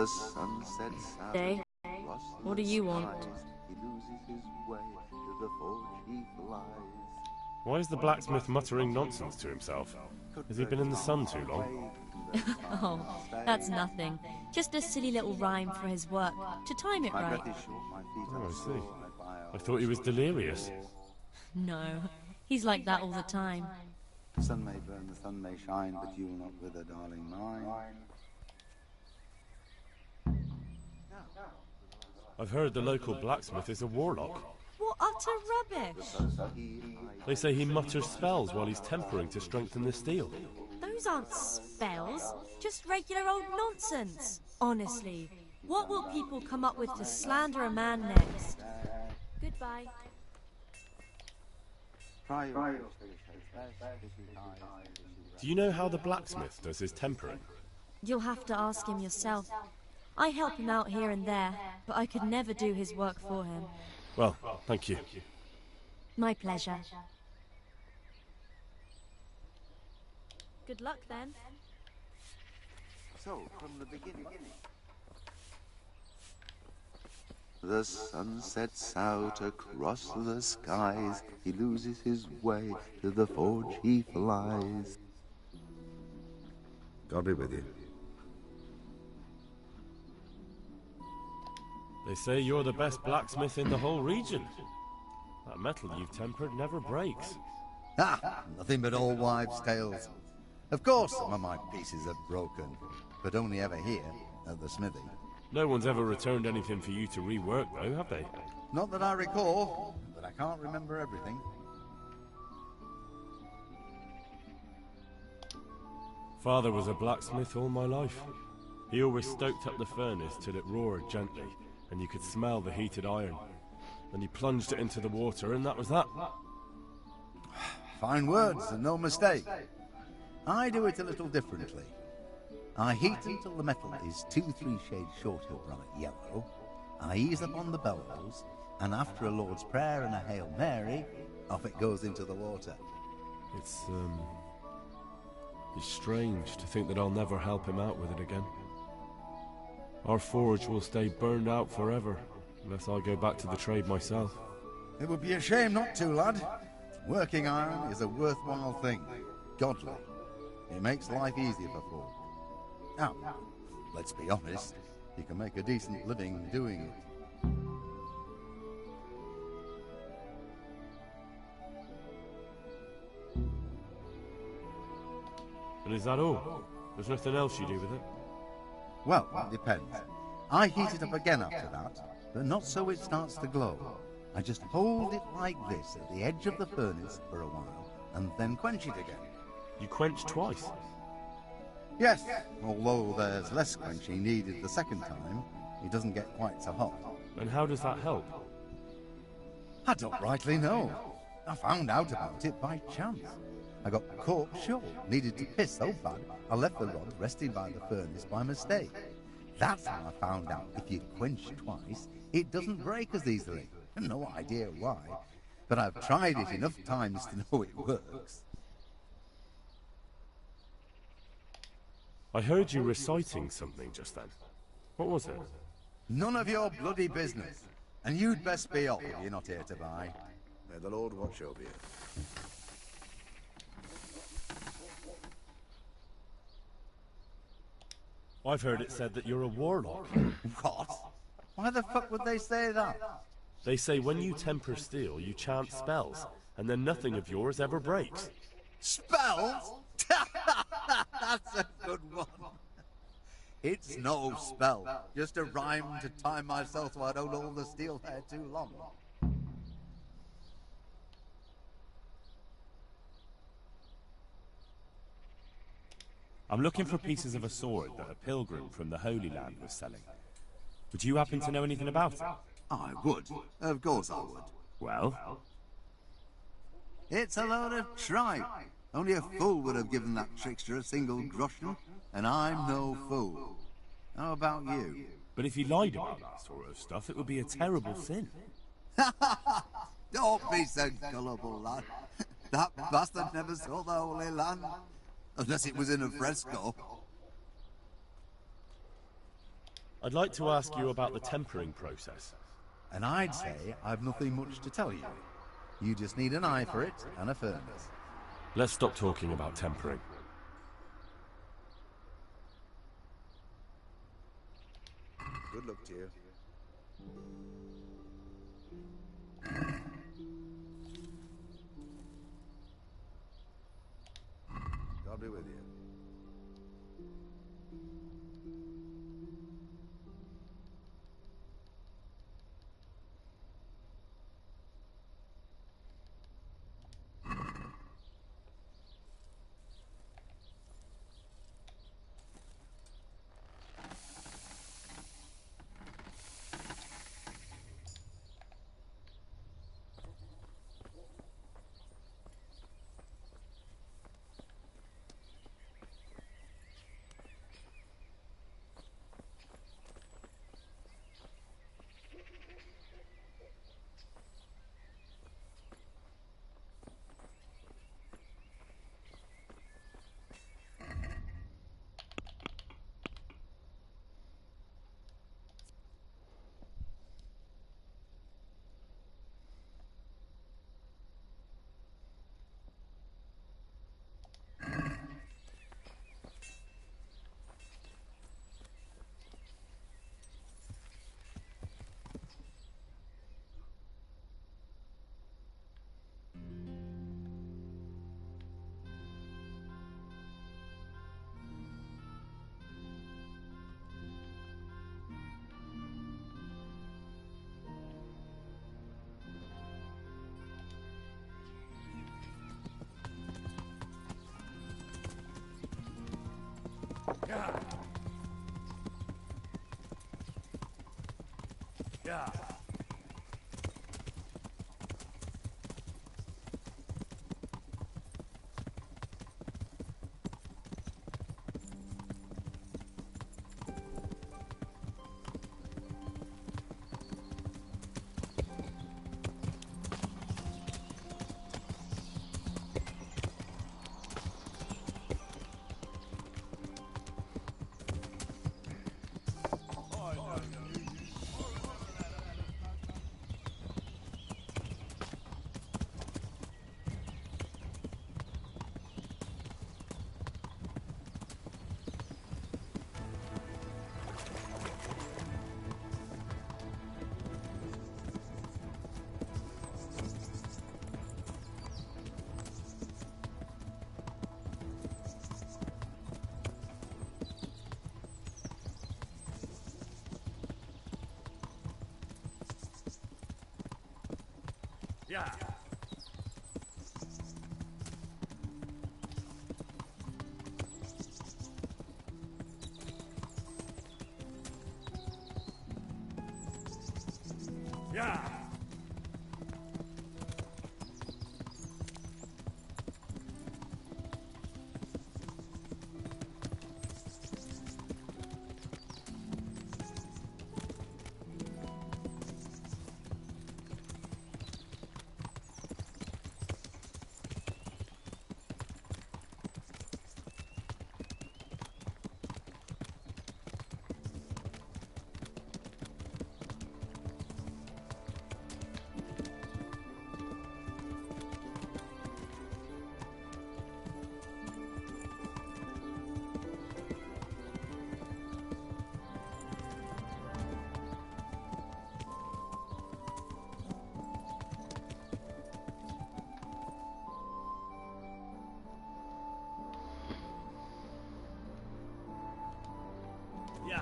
The sun sets out. Day, what do you want? He loses his way, to the forge he flies. Why is the blacksmith muttering nonsense to himself? Has he been in the sun too long? Oh, that's nothing. Just a silly little rhyme for his work, to time it right. Oh, I see. I thought he was delirious. No, he's like that all the time. The sun may burn, the sun may shine, but you will not wither, darling mine. I've heard the local blacksmith is a warlock. What utter rubbish! They say he mutters spells while he's tempering to strengthen the steel. Those aren't spells, just regular old nonsense. Honestly, what will people come up with to slander a man next? Goodbye. Do you know how the blacksmith does his tempering? You'll have to ask him yourself. I help him out here and there, but I could never do his work for him. Well, thank you. My pleasure. Good luck then. So, from the beginning. The sun sets out across the skies. He loses his way, to the forge he flies. God be with you. They say you're the best blacksmith in the whole region. That metal you've tempered never breaks. Ah, nothing but old wives' tales. Of course some of my pieces are broken, but only ever here, at the smithy. No one's ever returned anything for you to rework, though, have they? Not that I recall, but I can't remember everything. Father was a blacksmith all my life. He always stoked up the furnace till it roared gently, and you could smell the heated iron. Then he plunged it into the water, and that was that. Fine words, and no mistake. I do it a little differently. I heat until the metal is 2-3 shades short of bright yellow. I ease up on the bellows, and after a Lord's Prayer and a Hail Mary, off it goes into the water. It's strange to think that I'll never help him out with it again. Our forge will stay burned out forever, unless I go back to the trade myself. It would be a shame not to, lad. Working iron is a worthwhile thing. Godly. It makes life easier for folk. Now, let's be honest, you can make a decent living doing it. And is that all? There's nothing else you do with it? Well, it depends. I heat it up again after that, but not so it starts to glow. I just hold it like this at the edge of the furnace for a while, and then quench it again. You quench twice? Yes, although there's less quenching needed the second time, it doesn't get quite so hot. And how does that help? I don't rightly know. I found out about it by chance. I got caught short, needed to piss so bad, I left the rod resting by the furnace by mistake. That's how I found out if you quench twice, it doesn't break as easily. No idea why, but I've tried it enough times to know it works. I heard you reciting something just then. What was it? None of your bloody business. And you'd best be off if you're not here to buy. May the Lord watch over you. I've heard it said that you're a warlock. What? Why the fuck would they say that? They say when you temper steel, you chant spells, and then nothing of yours ever breaks. Spells? That's a good one. It's no spell, just a rhyme to time myself so I don't hold the steel hair too long. I'm looking for pieces of a sword that a pilgrim from the Holy Land was selling. Would you happen to know anything about it? I would. Of course I would. Well? It's a load of tripe. Only a fool would have given that trickster a single groschen, and I'm no fool. How about you? But if he lied about that sort of stuff, it would be a terrible sin. Don't be so gullible, lad. That bastard never saw the Holy Land. Unless it was in a fresco. I'd like to ask you about the tempering process. And I'd say I've nothing much to tell you. You just need an eye for it and a furnace. Let's stop talking about tempering. Good luck to you. God be with you. Yeah. Yeah. Yeah. Yeah.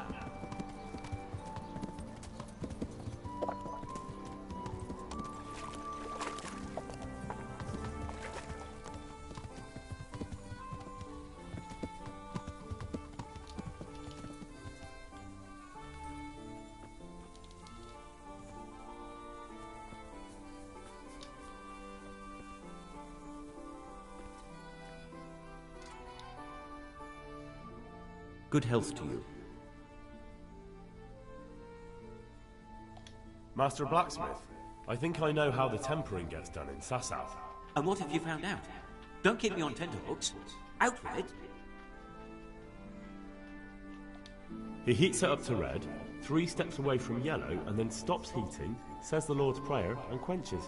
Good health to you. Master Blacksmith, I think I know how the tempering gets done in Sasau. And what have you found out? Don't keep me on tenterhooks. Out with it. He heats it up to red, 3 steps away from yellow and then stops heating, says the Lord's Prayer and quenches.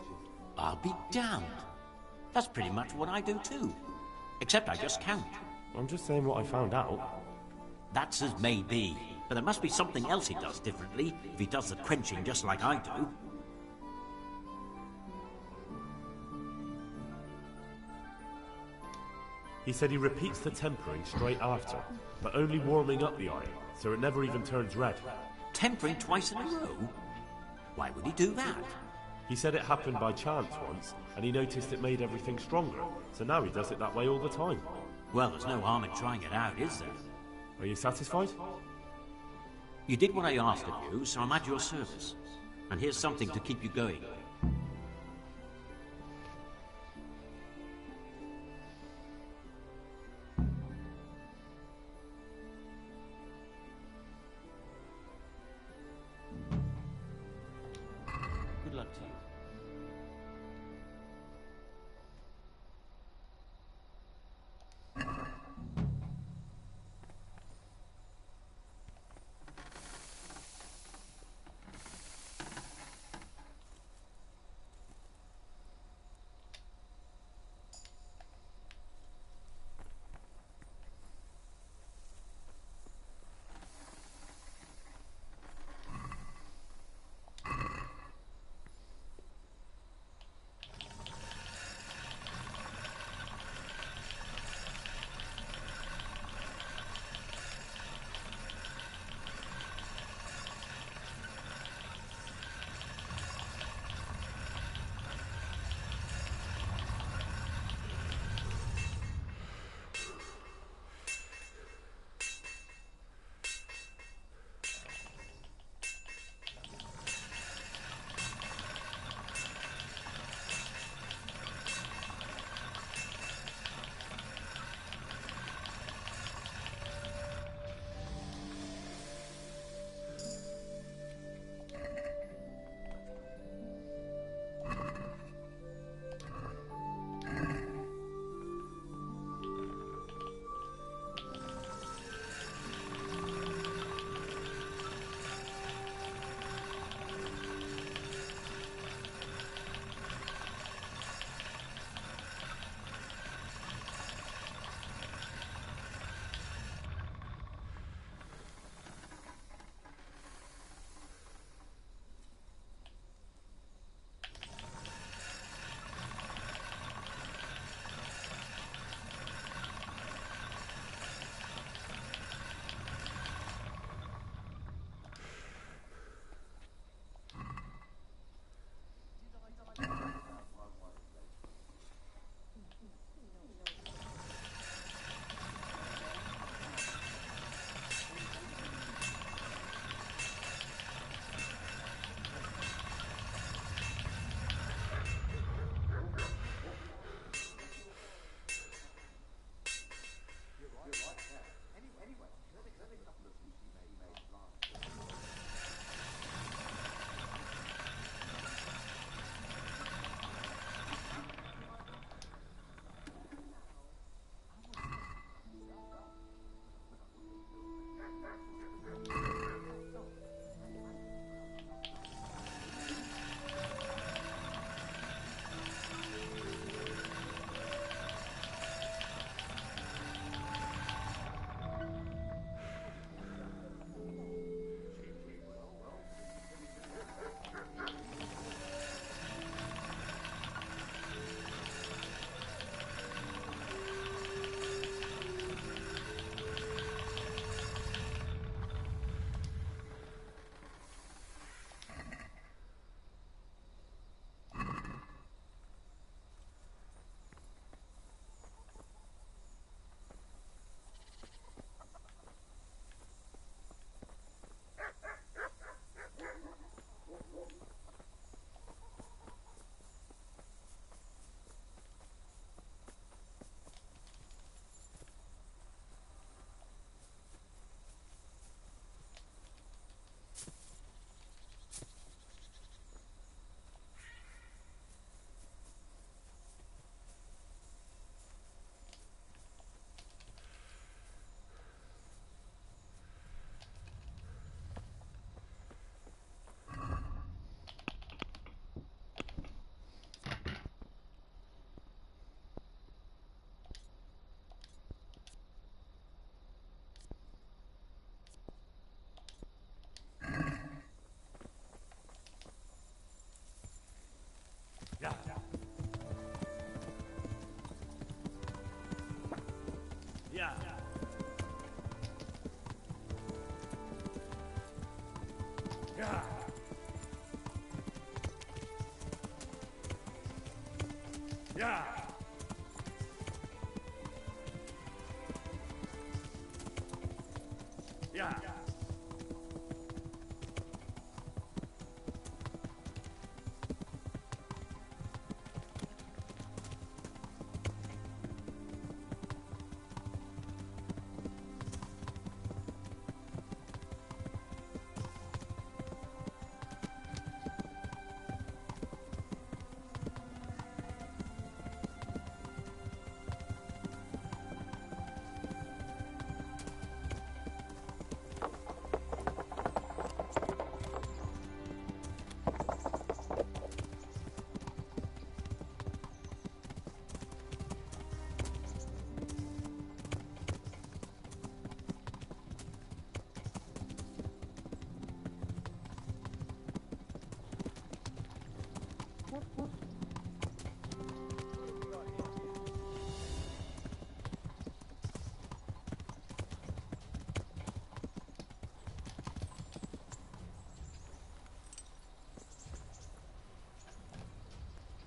I'll be damned. That's pretty much what I do too. Except I just count. I'm just saying what I found out. That's as may be. But there must be something else he does differently if he does the quenching just like I do. He said he repeats the tempering straight after, but only warming up the iron, so it never even turns red. Tempering twice in a row? Why would he do that? He said it happened by chance once, and he noticed it made everything stronger, so now he does it that way all the time. Well, there's no harm in trying it out, is there? Are you satisfied? You did what I asked of you, so I'm at your service. And here's something to keep you going. Good luck to you.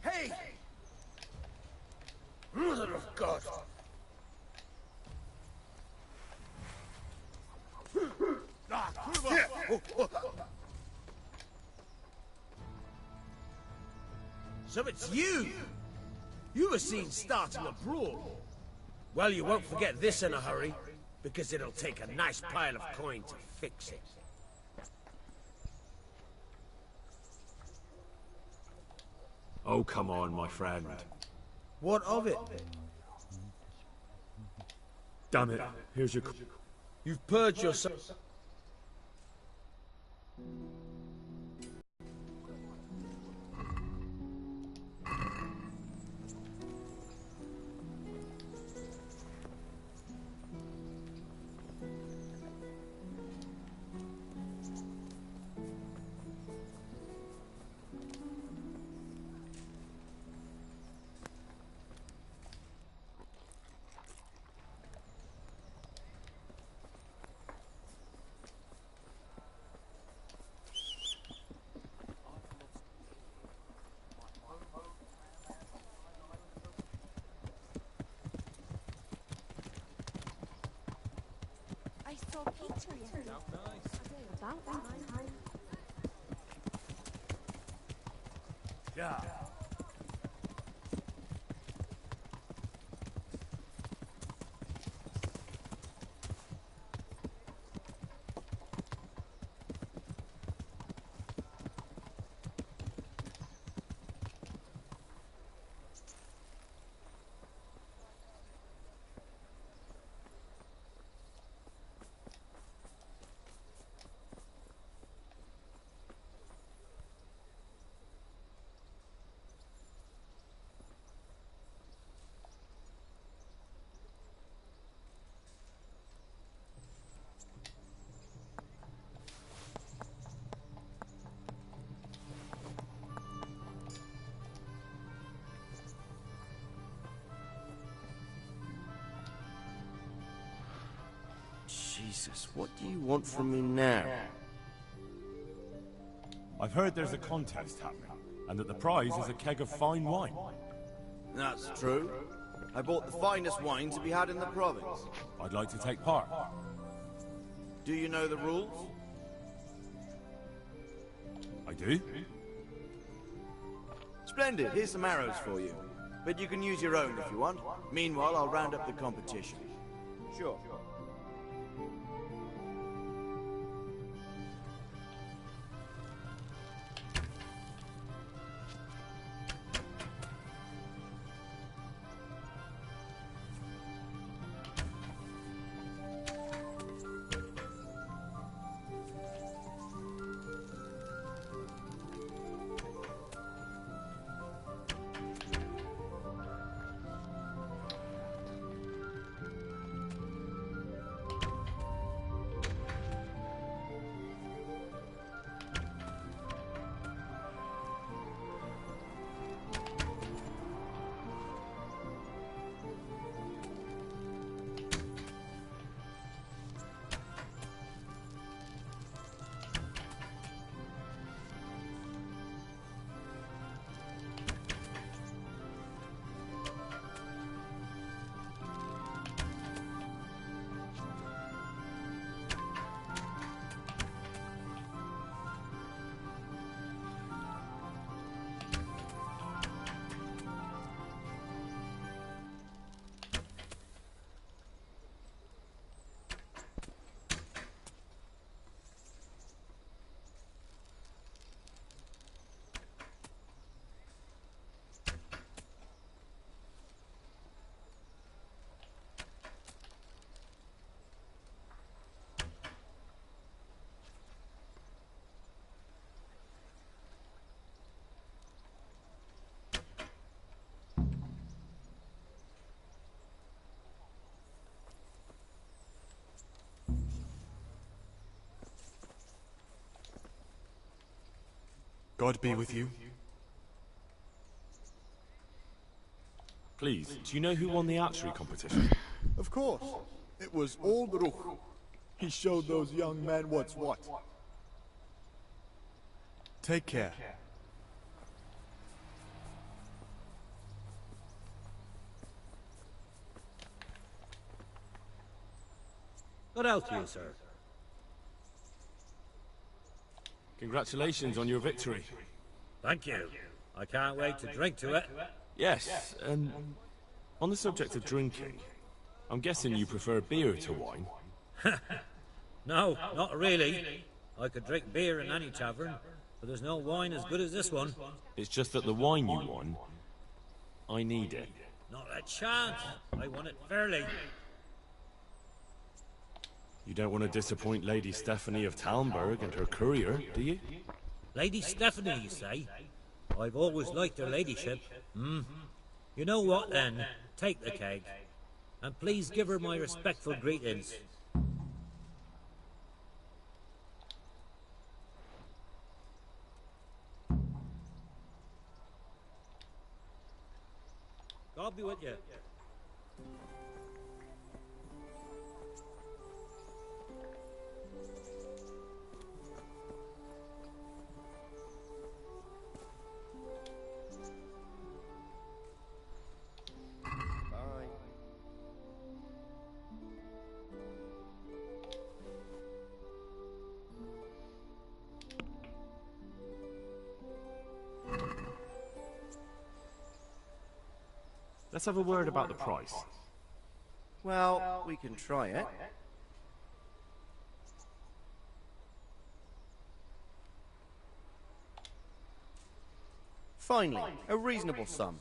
Hey! Mother of God! So it's you! You were seen starting a brawl. Well, you won't forget this in a hurry, because it'll take a nice pile of coin to fix it. Oh, come on, my friend. What of it? Damn it. Here's your... You've purged yourself. I saw Peter yesterday. About that time. Yeah. Jesus, what do you want from me now? I've heard there's a contest happening, and that the prize is a keg of fine wine. That's true. I bought the finest wine to be had in the province. I'd like to take part. Do you know the rules? I do? Splendid, here's some arrows for you. But you can use your own if you want. Meanwhile, I'll round up the competition. Sure. God be with you. Please, do you know who won the archery competition? Of course. It was old Ruch. He showed those young men what's what. Take care. What else do you, sir? Congratulations on your victory. Thank you. I can't wait to drink to it. Yes, and on the subject of drinking, I'm guessing you prefer beer to wine? No, not really. I could drink beer in any tavern, but there's no wine as good as this one. It's just that the wine you won, I need it. Not a chance. I won it fairly. You don't want to disappoint Lady Stephanie of Talmberg and her courier, do you? Lady Stephanie, you say? I've always liked her ladyship. You know what, then? Take the keg. And please give her my respectful greetings. God be with you. Let's have a word about the price. Well, we can try it. Finally, a reasonable sum.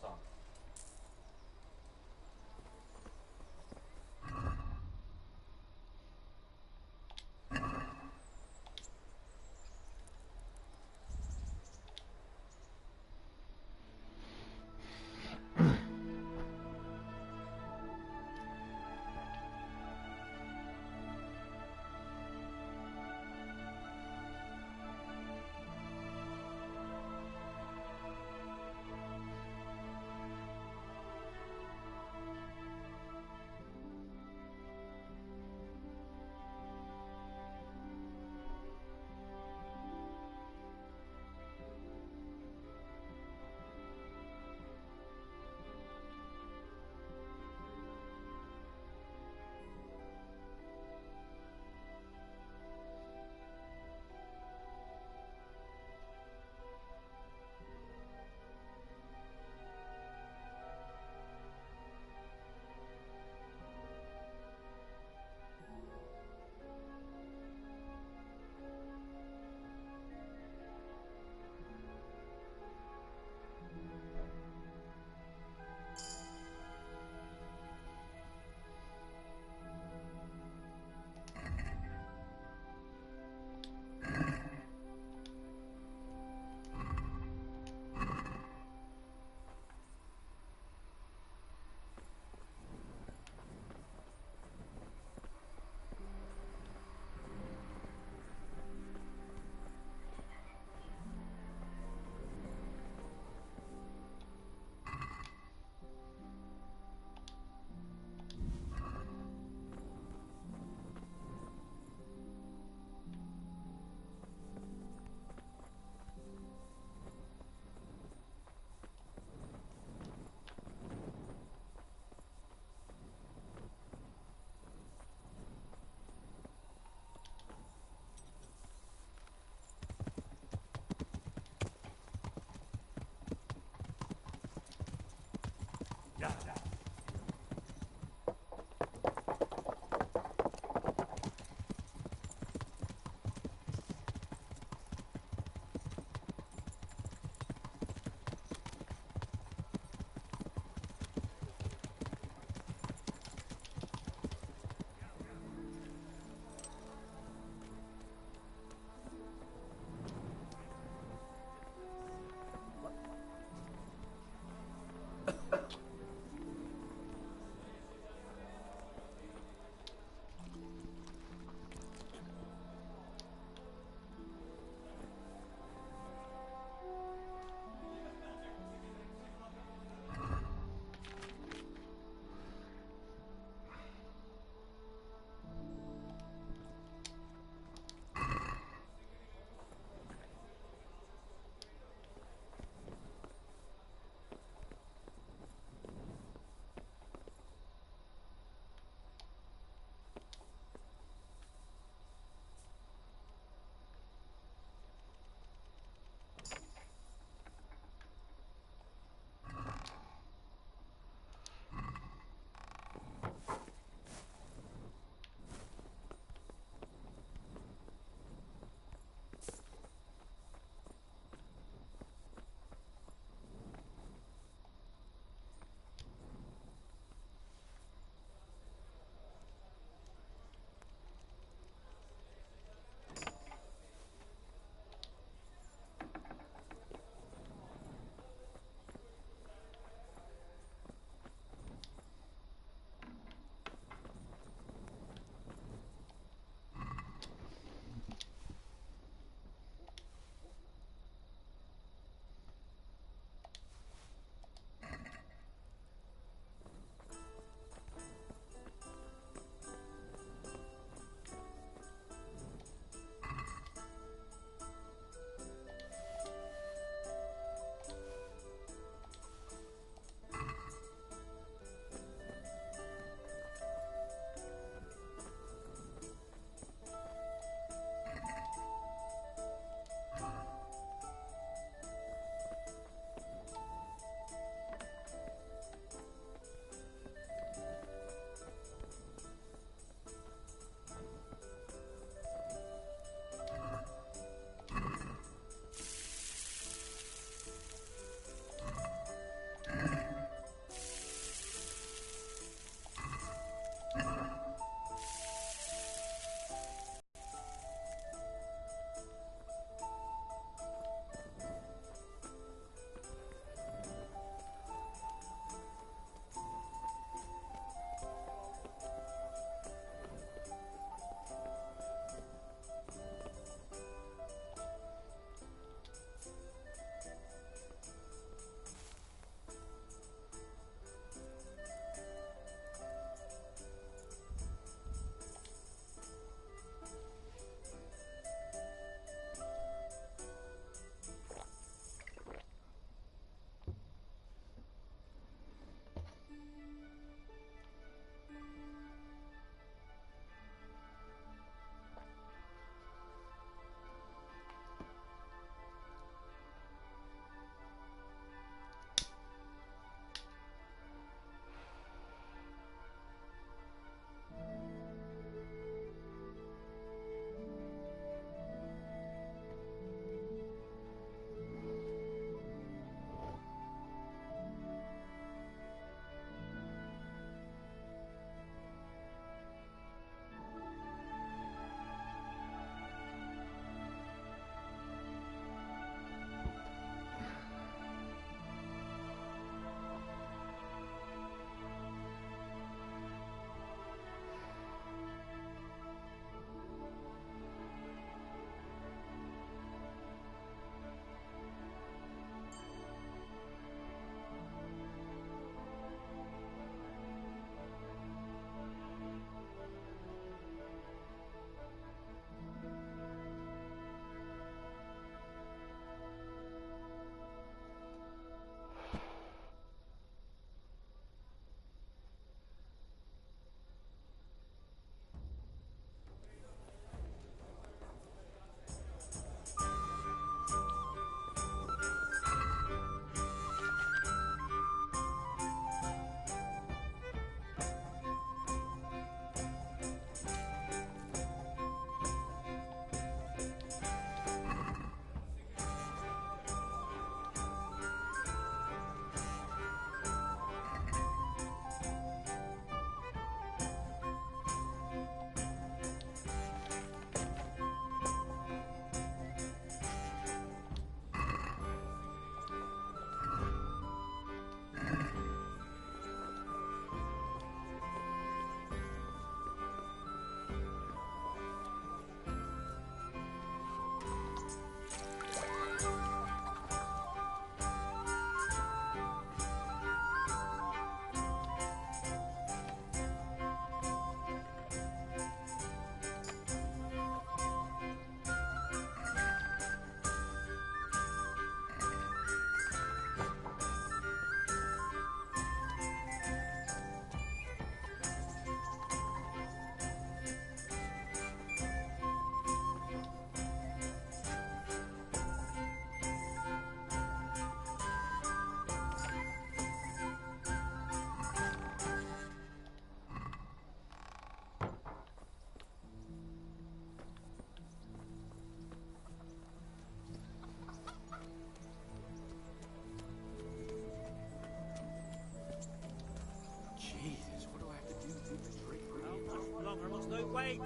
Wait!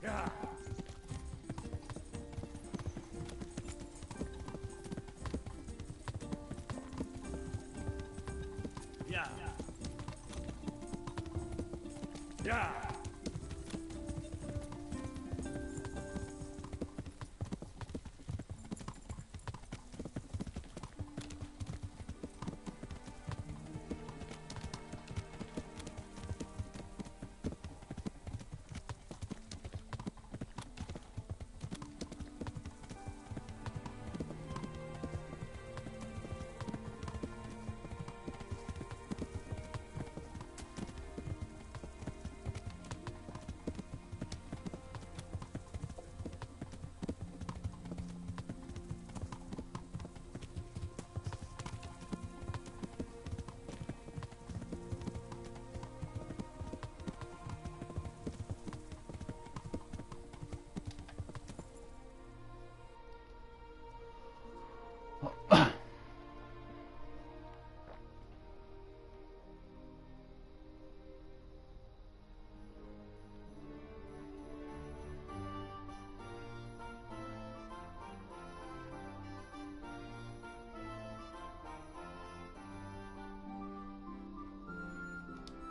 Yeah. Yeah. Yeah.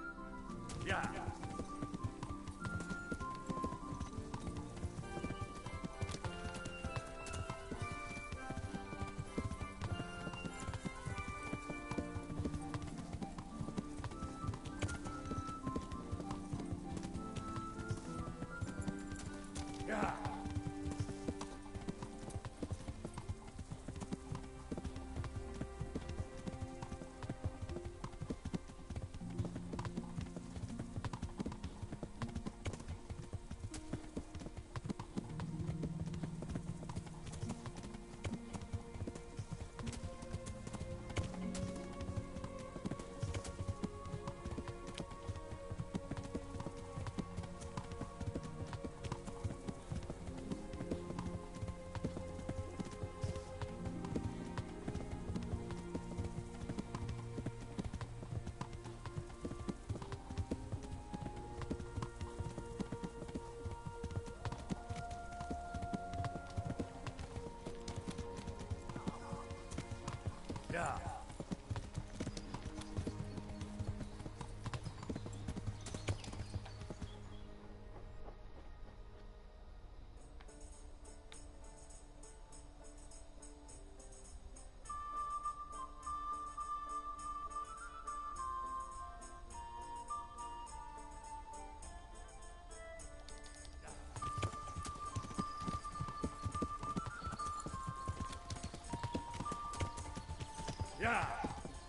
Yeah. Yeah. Yeah. Yeah.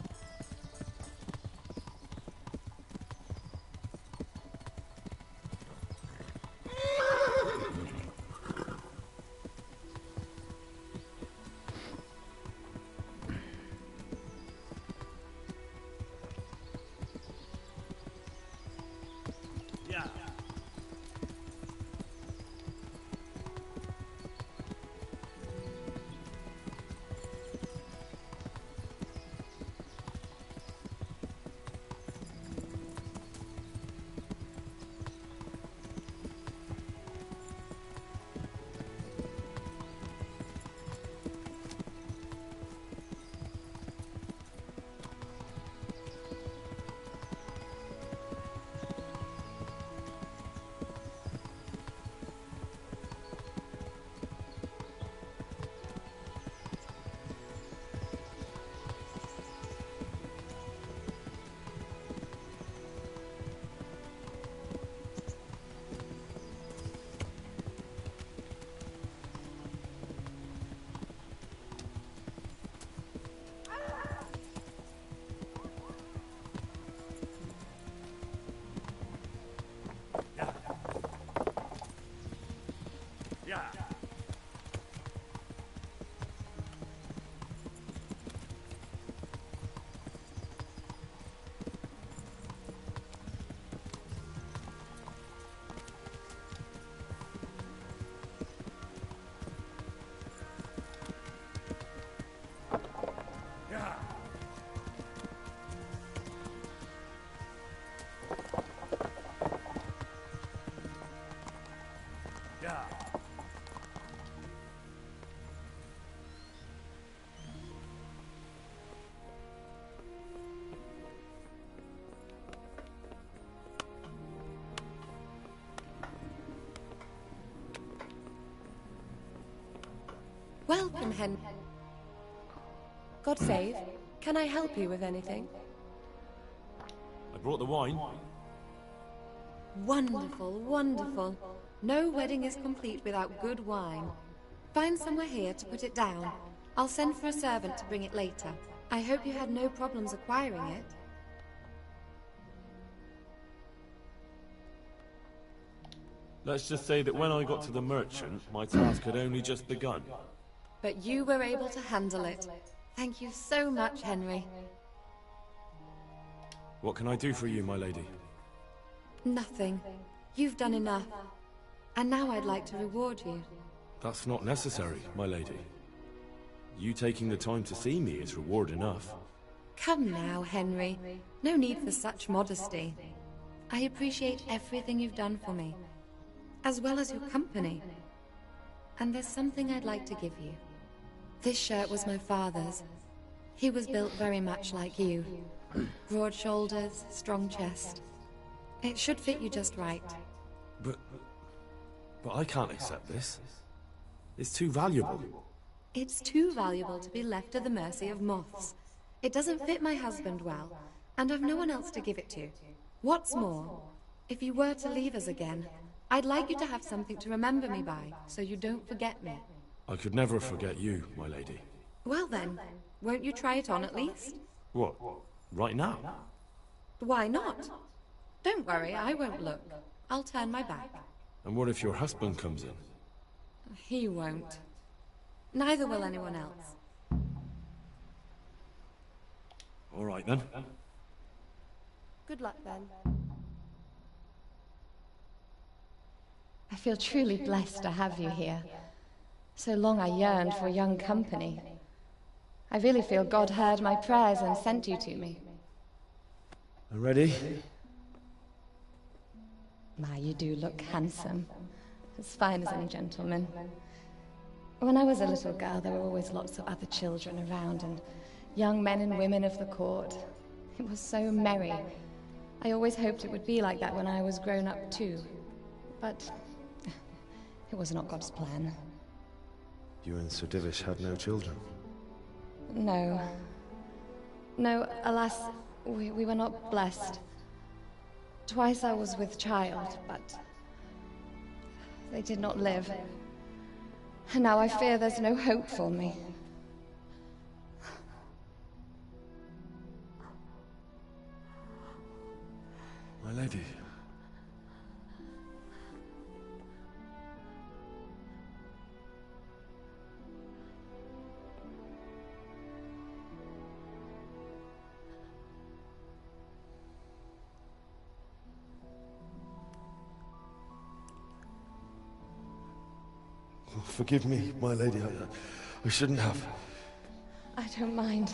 Yeah. Welcome, Henry. God save. Can I help you with anything? I brought the wine. Wonderful, wonderful. No wedding is complete without good wine. Find somewhere here to put it down. I'll send for a servant to bring it later. I hope you had no problems acquiring it. Let's just say that when I got to the merchant, my task had only just begun. But you were able to handle it. Thank you so much, Henry. What can I do for you, my lady? Nothing. You've done enough. And now I'd like to reward you. That's not necessary, my lady. You taking the time to see me is reward enough. Come now, Henry. No need for such modesty. I appreciate everything you've done for me, as well as your company. And there's something I'd like to give you. This shirt was my father's. He was built very much like you. Broad shoulders, strong chest. It should fit you just right. But I can't accept this. It's too valuable. It's too valuable to be left at the mercy of moths. It doesn't fit my husband well, and I've no one else to give it to. What's more, if you were to leave us again, I'd like you to have something to remember me by, so you don't forget me. I could never forget you, my lady. Well then, won't you try it on at least? What? Right now? Why not? Don't worry, I won't look. I'll turn my back. And what if your husband comes in? He won't. Neither will anyone else. All right then. Good luck then. I feel truly blessed to have you here. So long I yearned for young company. I really feel God heard my prayers and sent you to me. Ready? My, you do look handsome. As fine as any gentleman. When I was a little girl, there were always lots of other children around, and young men and women of the court. It was so merry. I always hoped it would be like that when I was grown up too. But it was not God's plan. You and Sir Divish had no children? No. No, alas, we were not blessed. Twice I was with child, but they did not live. And now I fear there's no hope for me. My lady. Forgive me, my lady. I shouldn't have. I don't mind.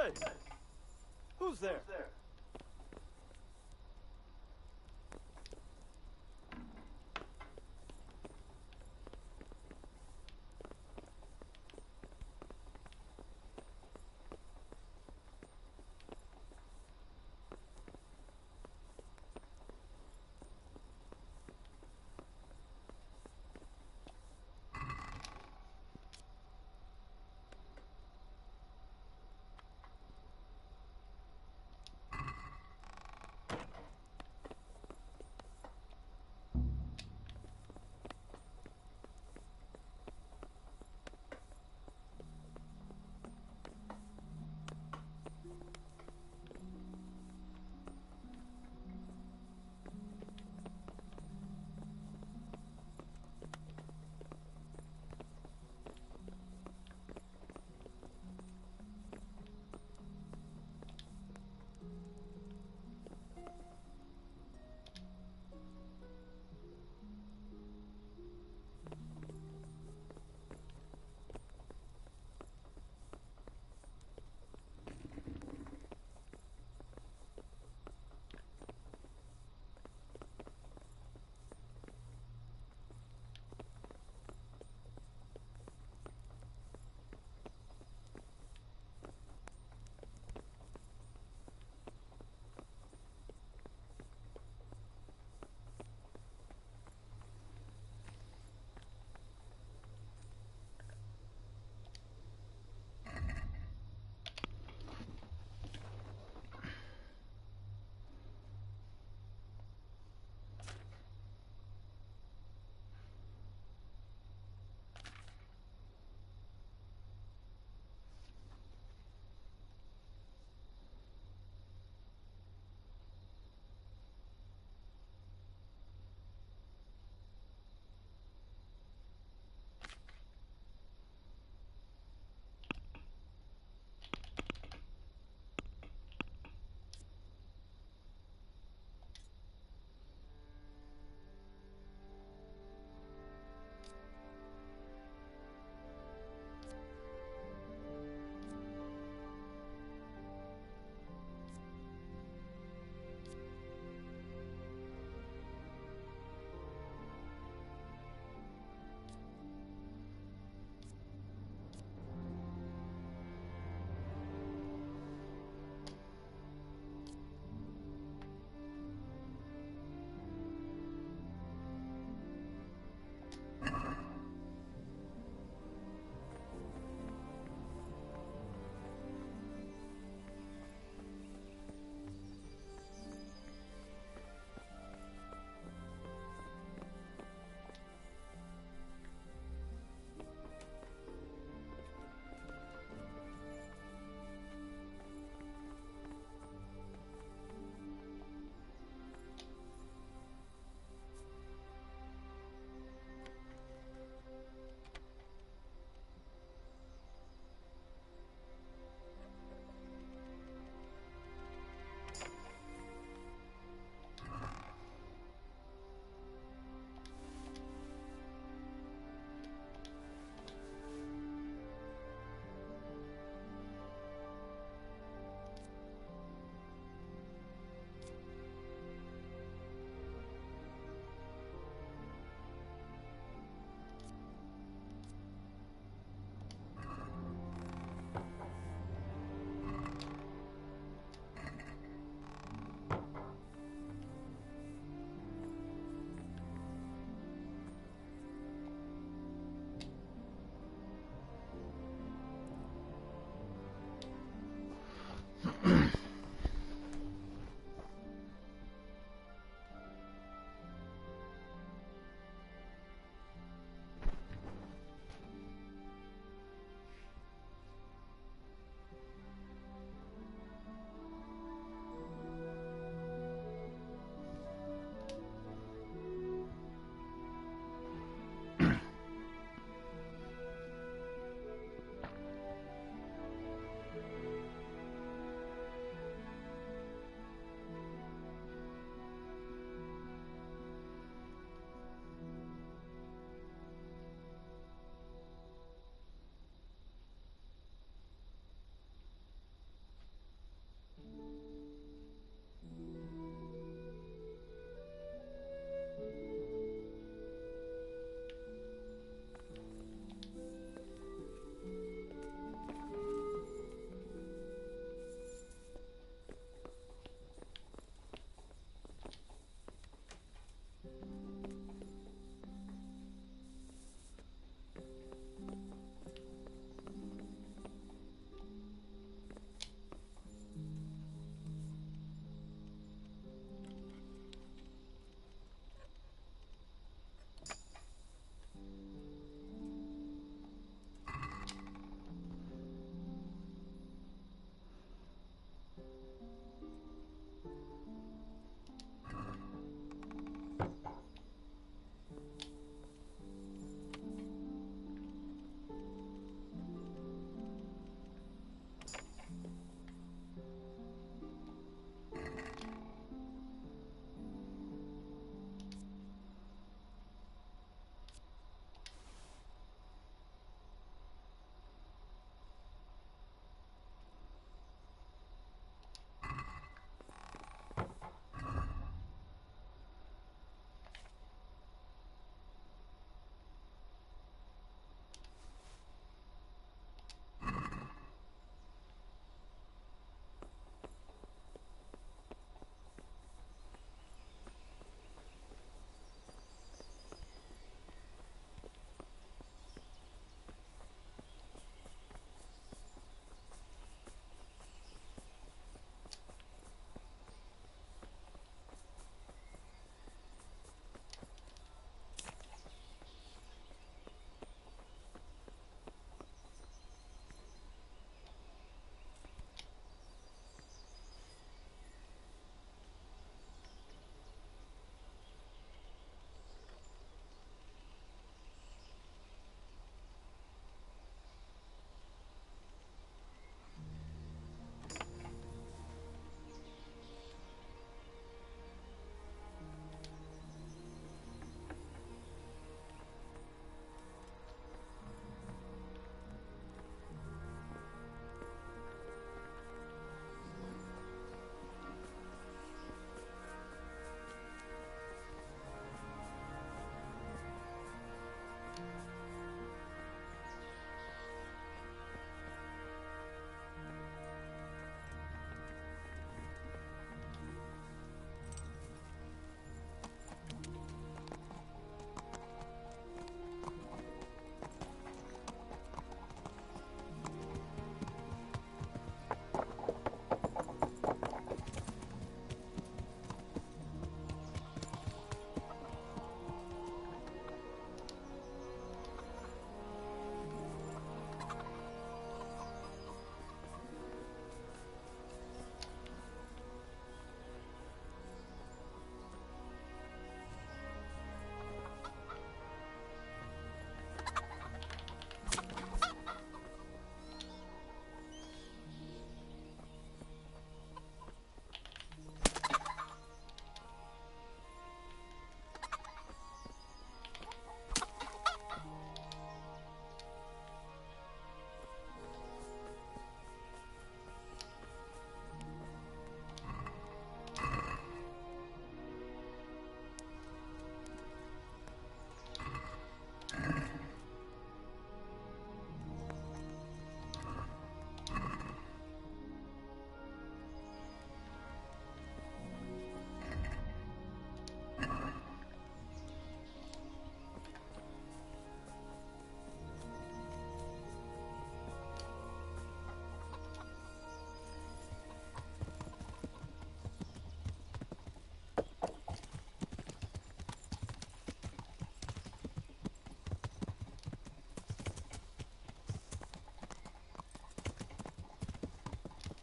Hey! Who's there?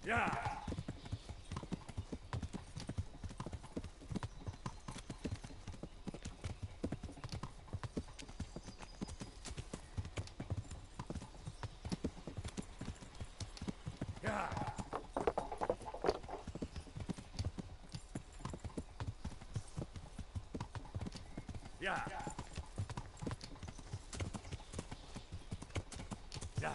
Yeah. Yeah. Yeah. Yeah.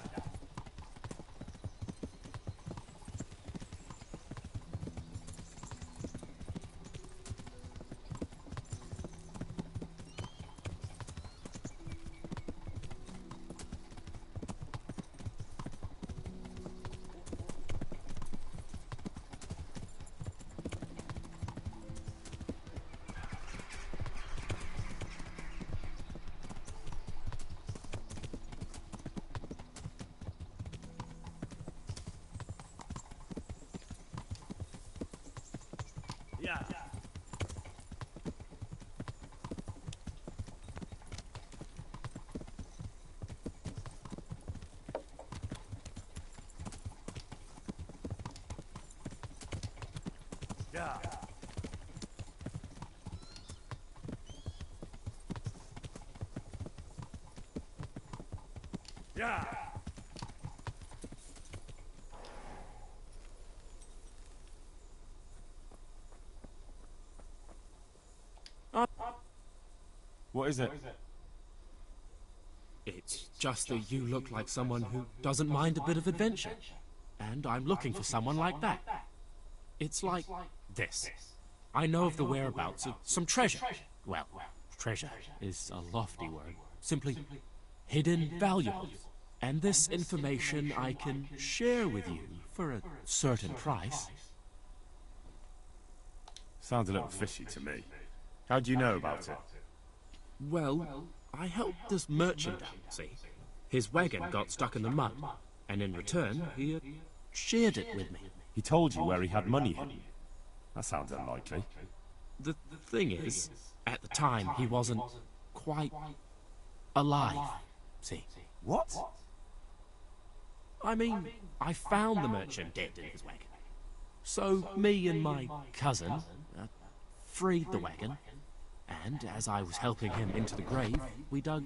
Yeah. What is it? It's just that you look like someone who doesn't mind a bit of adventure. And I'm looking for someone like that. It's like this. I know of the whereabouts of some treasure. Well, treasure is a lofty word. Simply hidden valuables. And this information I can share with you for a certain price. Sounds a little fishy to me. How do you know about it? Well, I helped this merchant out, see? His wagon got stuck in the mud, and in return, he shared it with me. He told you where he had money hidden? That sounds unlikely. The thing is, at the time, he wasn't quite alive, see? What? I mean, I found the merchant dead in his wagon. So me and my cousin freed the wagon, and as I was helping him into the grave, we dug...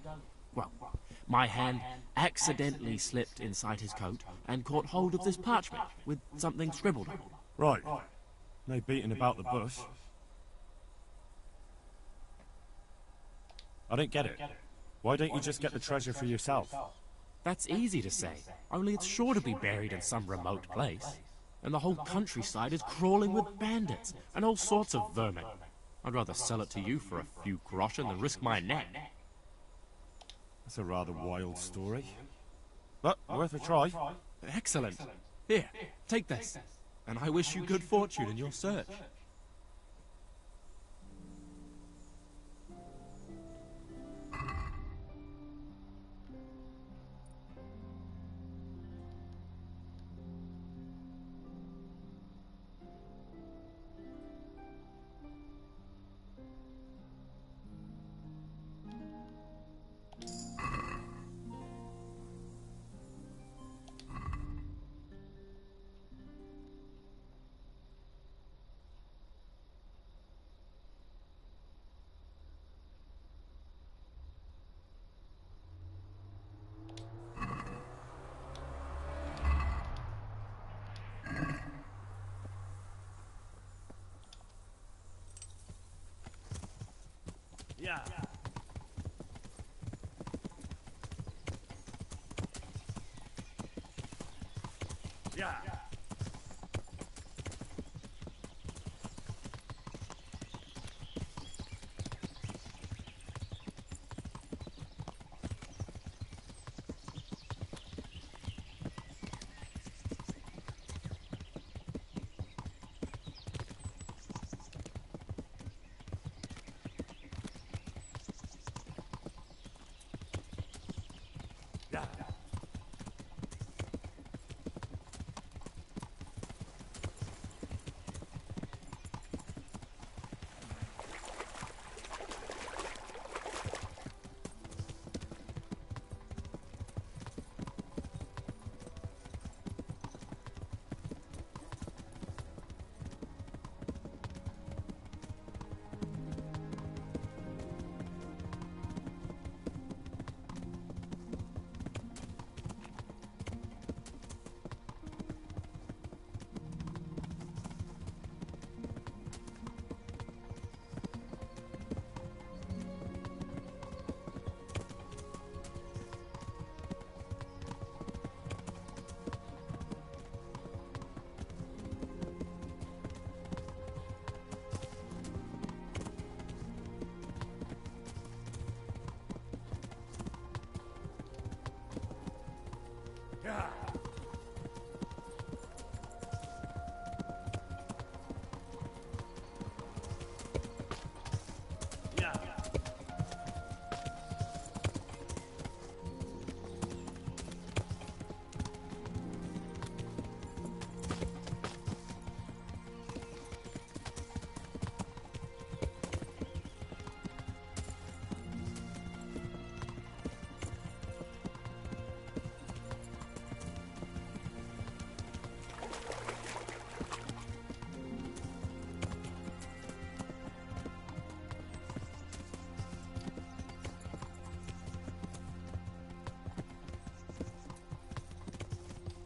Well, my hand accidentally slipped inside his coat and caught hold of this parchment with something scribbled on it. Right. No beating about the bush. I don't get it. Why don't you just get the treasure for yourself? That's easy to say, only it's sure to be buried in some remote place. And the whole countryside is crawling with bandits and all sorts of vermin. I'd rather sell it to you for a few groschen than risk my neck. That's a rather wild story. But worth a try. Excellent. Here, take this. And I wish you good fortune in your search. Yeah. Yeah.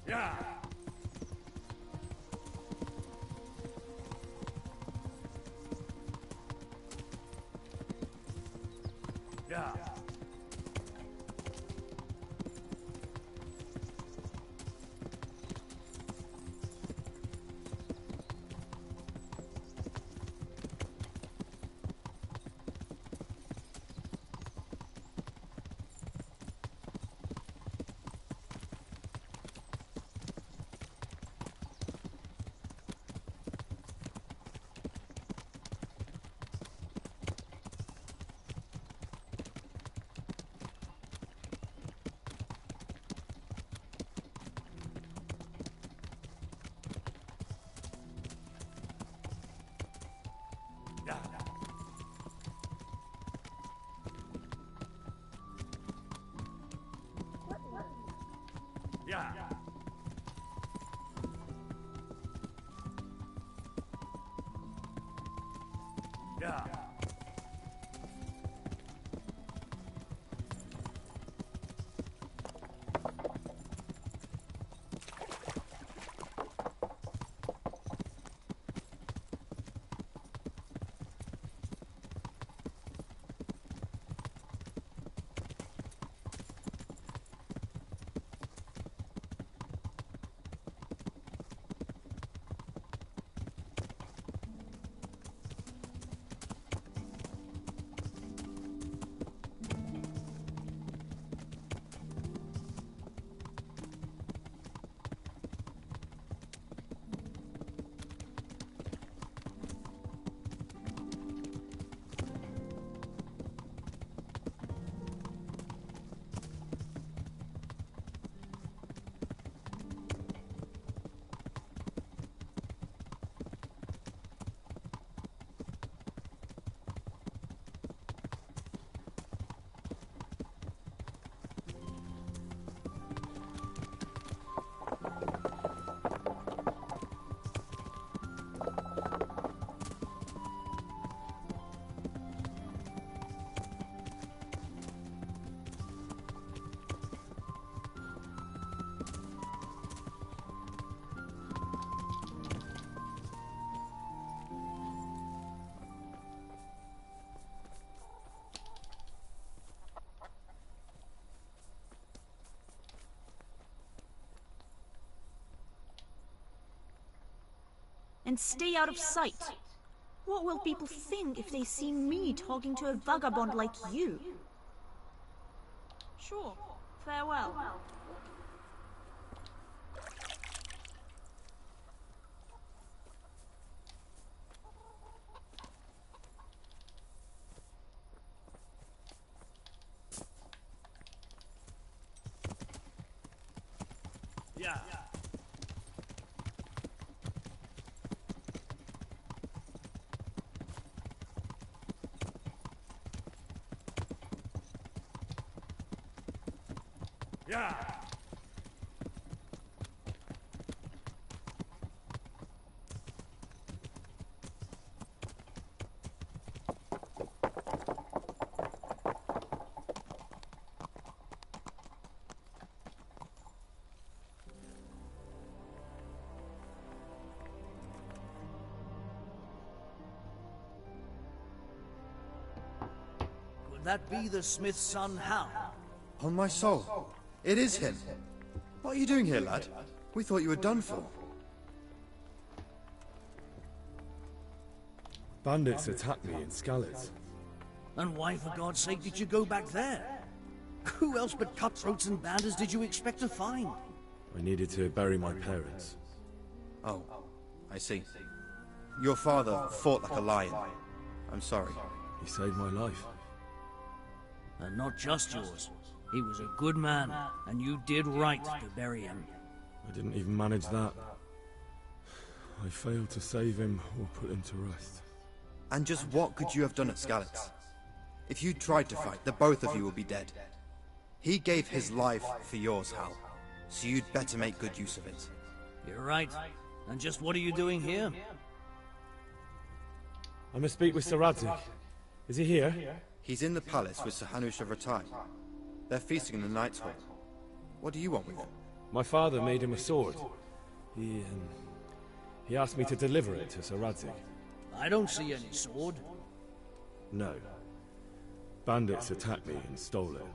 Yeah. Yeah. Yeah. Yeah. And stay out of sight. What will people think if they see me talking to a vagabond like you? Sure. Farewell. Yeah. Yeah. Could that be the smith's son, Hal? On my soul, it is him. What are you doing here, lad? We thought you were done for. Bandits attacked me in Skalitz. And why, for God's sake, did you go back there? Who else but cutthroats and bandits did you expect to find? I needed to bury my parents. Oh, I see. Your father fought like a lion. I'm sorry. He saved my life. And not just yours. He was a good man, and you did right to bury him. I didn't even manage that. I failed to save him or put him to rest. And just what could you have done at Skalitz? If you tried to fight, the both of you will be dead. He gave his life for yours, Hal. So you'd better make good use of it. You're right. And just what are you doing here? I must speak with Sir Radzik. Is he here? He's in the palace with Sir Hanush of Ratai. They're feasting in the Knight's Hall. What do you want with him? My father made him a sword. He asked me to deliver it to Sir Radzig. I don't see any sword. No. Bandits attacked me and stole it.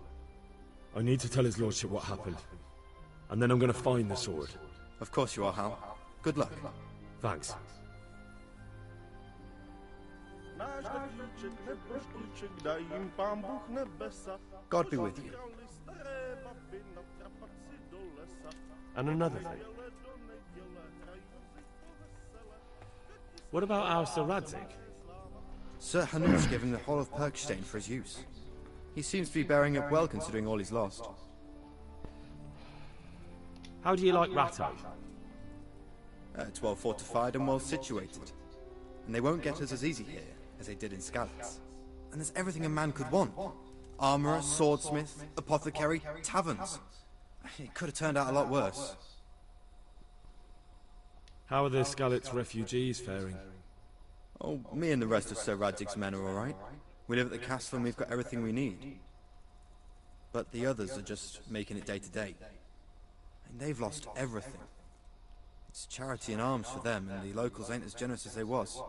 I need to tell his lordship what happened. And then I'm gonna find the sword. Of course you are, Hal. Good luck. Thanks. God be with you. And another thing. What about our Sir Radzig? Sir Hanush gave him the whole of Perkstein for his use. He seems to be bearing up well considering all he's lost. How do you like Rattay? It's well fortified and well situated. And they won't get us as easy here as they did in Skalitz. And there's everything a man could want. Armourer, swordsmith, apothecary, taverns. It could have turned out a lot worse. How are the Skalitz refugees faring? Oh, me and the rest of Sir Radzig's men are alright. We live at the castle and we've got everything we need. But the others are just making it day to day. And they've lost everything. It's charity and arms for them, and the locals ain't as generous as they was.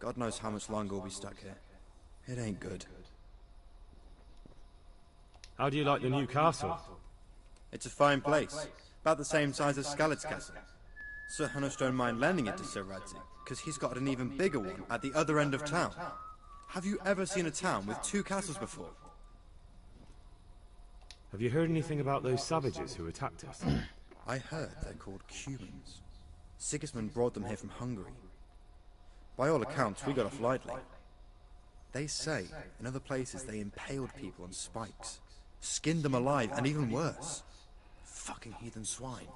God knows how much longer we'll be stuck here. It ain't good. How do you like the new castle? It's a fine place. About the same size as Skalitz Castle. Sir Hanush don't mind lending it to Sir Radzig, because he's got an even bigger one at the other end of town. Have you ever seen a town with two castles before? Have you heard anything about those savages who attacked us? I heard they're called Cumans. Sigismund brought them here from Hungary. By all accounts, we got off lightly. They say, in other places, they impaled people on spikes, skinned them alive, and even worse. Fucking heathen swine.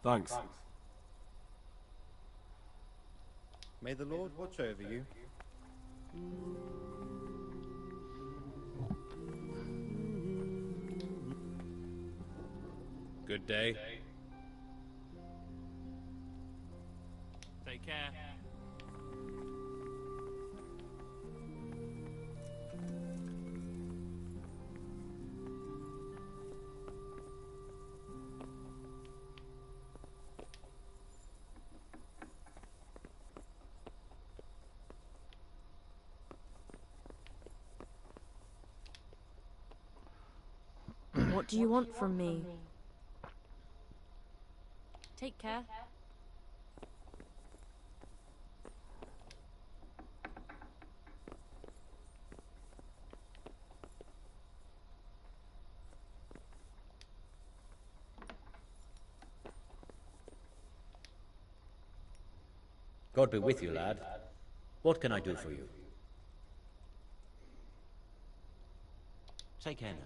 Thanks. May the Lord watch over you. Good day. Take care. What do you want from me? Take care. God be with you, lad. What can I do for you? Take care now.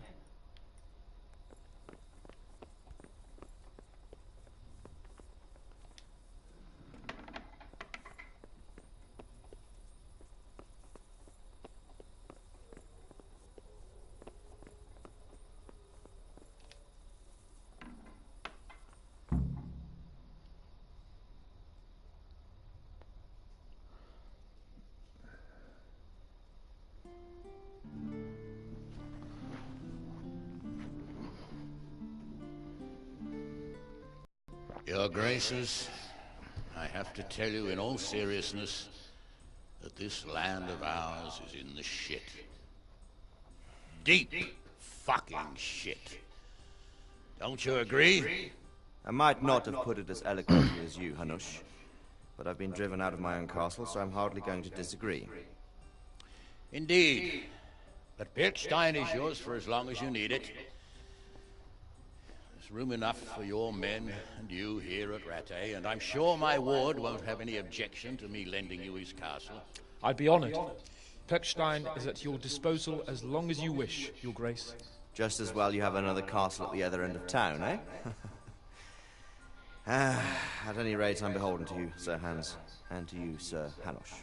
Your Graces, I have to tell you in all seriousness that this land of ours is in the shit. Deep fucking shit. Don't you agree? I might not have put it as eloquently as you, Hanush, but I've been driven out of my own castle, so I'm hardly going to disagree. Indeed. But Perkstein is yours for as long as you need it. There's room enough for your men and you here at Rattay, and I'm sure my ward won't have any objection to me lending you his castle. I'd be honored. Perkstein is at your disposal as long as you wish, Your Grace. Just as well you have another castle at the other end of town, eh? At any rate, I'm beholden to you, Sir Hans, and to you, Sir Hanush.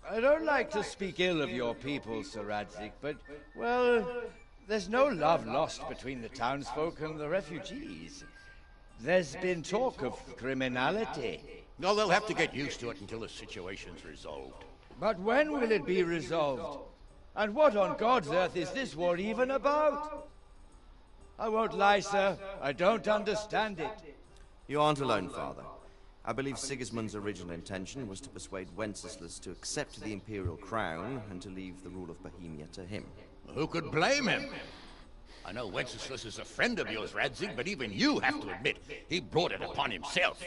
I don't like to speak ill of your people, Sir Radzig, but, well, there's no love lost between the townsfolk and the refugees. There's been talk of criminality. No, they'll have to get used to it until the situation's resolved. But when will it be resolved? And what on God's earth is this war even about? I won't lie, sir. I don't understand it. You aren't alone, Father. I believe Sigismund's original intention was to persuade Wenceslas to accept the imperial crown and to leave the rule of Bohemia to him. Who could blame him? I know Wenceslas is a friend of yours, Radzig, but even you have to admit he brought it upon himself.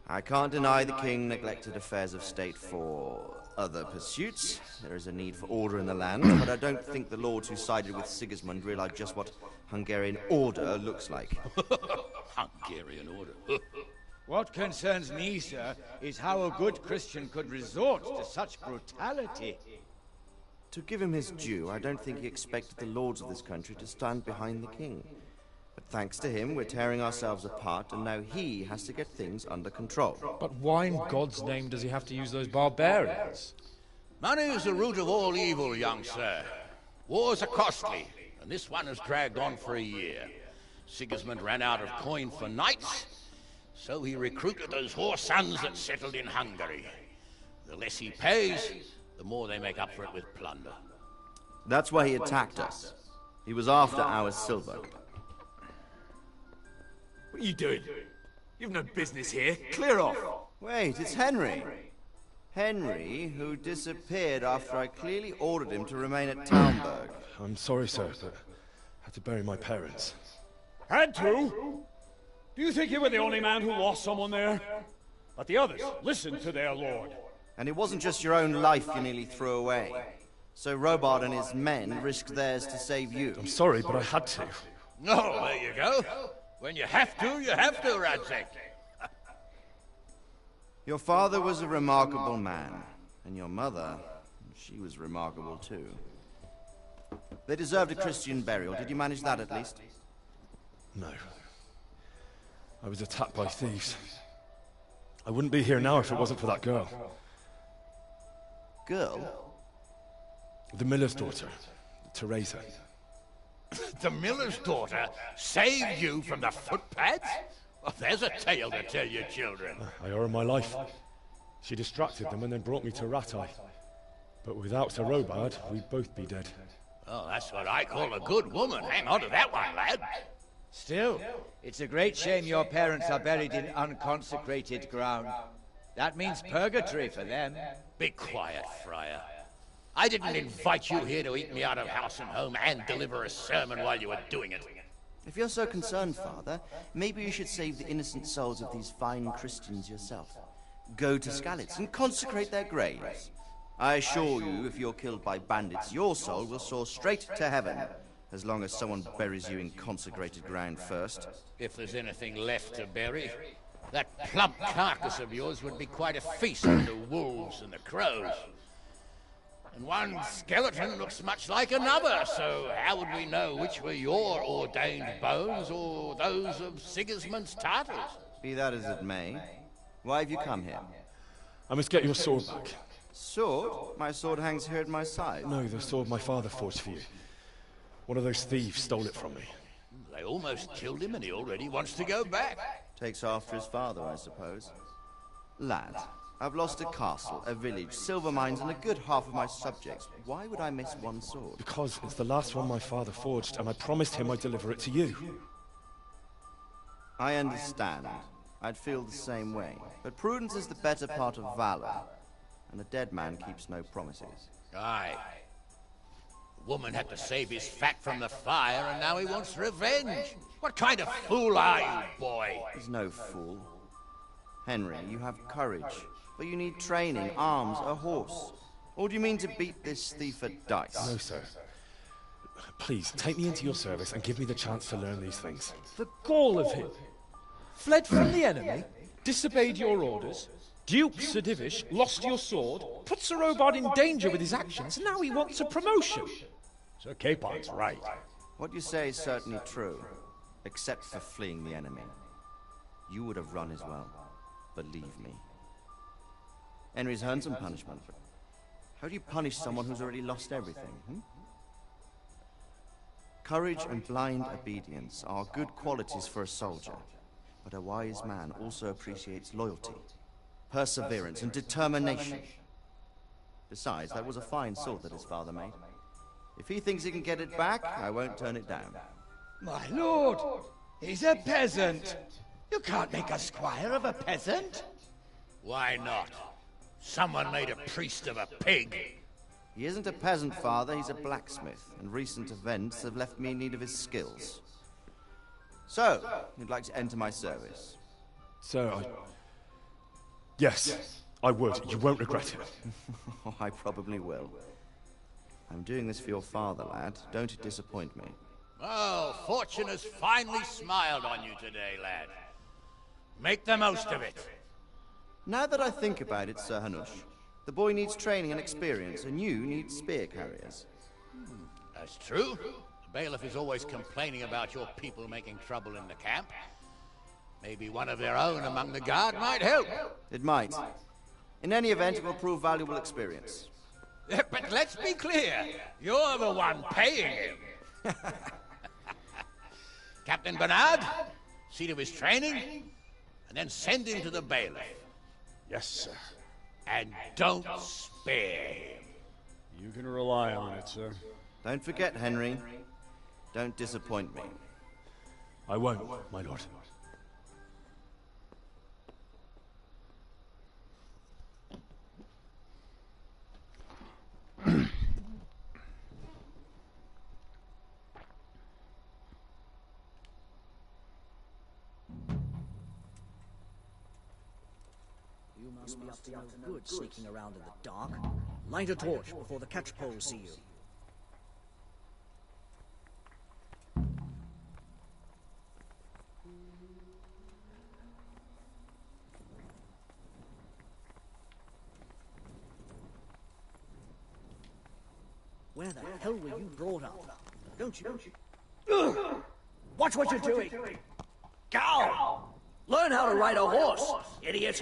I can't deny the king neglected affairs of state for other pursuits. There is a need for order in the land, but I don't think the lords who sided with Sigismund realized just what Hungarian order looks like. Hungarian order? What concerns me, sir, is how a good Christian could resort to such brutality. To give him his due, I don't think he expected the lords of this country to stand behind the king. But thanks to him, we're tearing ourselves apart, and now he has to get things under control. But why in God's name does he have to use those barbarians? Money is the root of all evil, young sir. Wars are costly, and this one has dragged on for a year. Sigismund ran out of coin for knights, so he recruited those whore sons that settled in Hungary. The less he pays, the more they make up for it with plunder. That's why he attacked us. He was after our silver. What are you doing? You've no business here. Clear off. Wait, it's Henry. Henry, who disappeared after I clearly ordered him to remain at Talmberg. I'm sorry, sir, but I had to bury my parents. Had to? Do you think you were the only man who lost someone there? But the others listened to their lord. And it wasn't just your own life you nearly threw away. So Robard and his men risked theirs to save you. I'm sorry, but I had to. Oh, there you go. When you have to, Radzig. Your father was a remarkable man, and your mother, she was remarkable too. They deserved a Christian burial. Did you manage that at least? No. I was attacked by thieves. I wouldn't be here now if it wasn't for that girl. Girl? The miller's daughter, Teresa. The miller's daughter saved you from the footpads? Well, there's a tale to tell your children. I owe her my life. She distracted them and then brought me to Ratai. But without Sir Robard, we'd both be dead. Oh, that's what I call a good woman. Hang on to that one, lad. Still, it's a great shame your parents are buried in unconsecrated ground. That means purgatory for them. Be quiet, Friar. I didn't invite you here to eat me out of house and home and deliver a sermon while you were doing it. If you're so concerned, Father, maybe you should save the innocent souls of these fine Christians yourself. Go to Skalitz and consecrate their graves. I assure you, if you're killed by bandits, your soul will soar straight to heaven, as long as someone buries you in consecrated ground first. If there's anything left to bury, that plump carcass of yours would be quite a feast for the wolves and the crows. And one skeleton looks much like another, so how would we know which were your ordained bones or those of Sigismund's Tartars? Be that as it may, why have you come here? I must get your sword back. Sword? My sword hangs here at my side. No, the sword my father forged for you. One of those thieves stole it from me. They almost killed him and he already wants to go back. Takes after his father, I suppose. Lad, I've lost a castle, a village, silver mines, and a good half of my subjects. Why would I miss one sword? Because it's the last one my father forged, and I promised him I'd deliver it to you. I understand. I'd feel the same way. But prudence is the better part of valor, and a dead man keeps no promises. Aye. The woman had to save his fat from the fire, and now he wants revenge. What kind of fool are you, boy? He's no fool. Henry, you have courage, but you need training, arms, a horse. Or do you mean to beat this thief at dice? No, sir. Please, take me into your service and give me the chance to learn these things. The gall of him. Fled from the enemy, disobeyed your orders, duped Sir Divish, lost your sword, put Sir Robard in danger with his actions, and now he wants a promotion. Sir Capon's right. What you say is certainly true, except for fleeing the enemy. You would have run as well, believe me. Henry's earned some punishment, but how do you punish someone who's already lost everything, Courage and blind obedience are good qualities for a soldier, but a wise man also appreciates loyalty, perseverance, and determination. Besides, that was a fine sword that his father made. If he thinks he can get it back, I won't turn it down. My lord, he's a peasant. You can't make a squire of a peasant. Why not? Someone made a priest of a pig. He isn't a peasant, Father. He's a blacksmith, and recent events have left me in need of his skills. So, you'd like to enter my service? Sir, Yes, I would. You won't regret it. Oh, I probably will. I'm doing this for your father, lad. Don't disappoint me. Oh, fortune has finally smiled on you today, lad. Make the most of it. Now that I think about it, Sir Hanush, the boy needs training and experience, and you need spear carriers. That's true. The bailiff is always complaining about your people making trouble in the camp. Maybe one of their own among the guard might help. It might. In any event, it will prove valuable experience. But let's be clear, you're the one paying him. Captain Bernard, see to his training, and then send him to the bailiff. Yes, sir. And don't spare him. You can rely on it, sir. Don't forget, Henry. Don't disappoint me. I won't, my lord. You must be up to no good sneaking around in the dark. Light a torch before the catchpoles see you. Where the hell were you brought up? Don't you? Watch what you're doing! Cow! Learn how to ride a horse, idiot!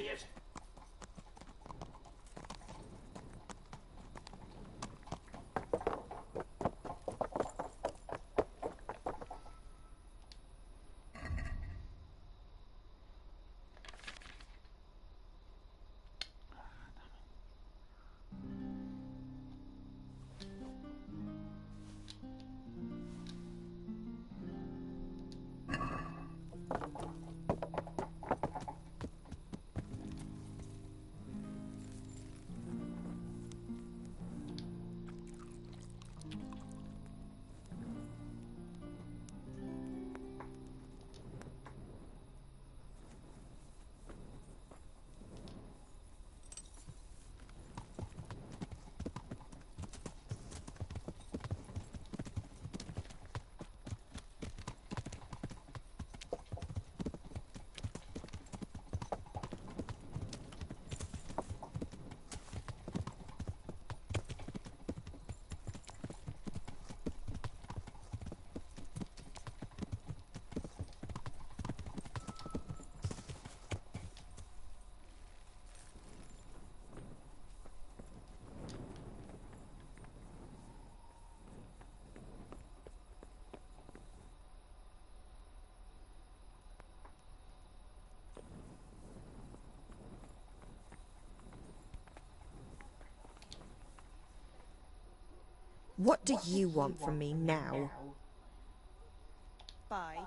What do you want from me now? Bye.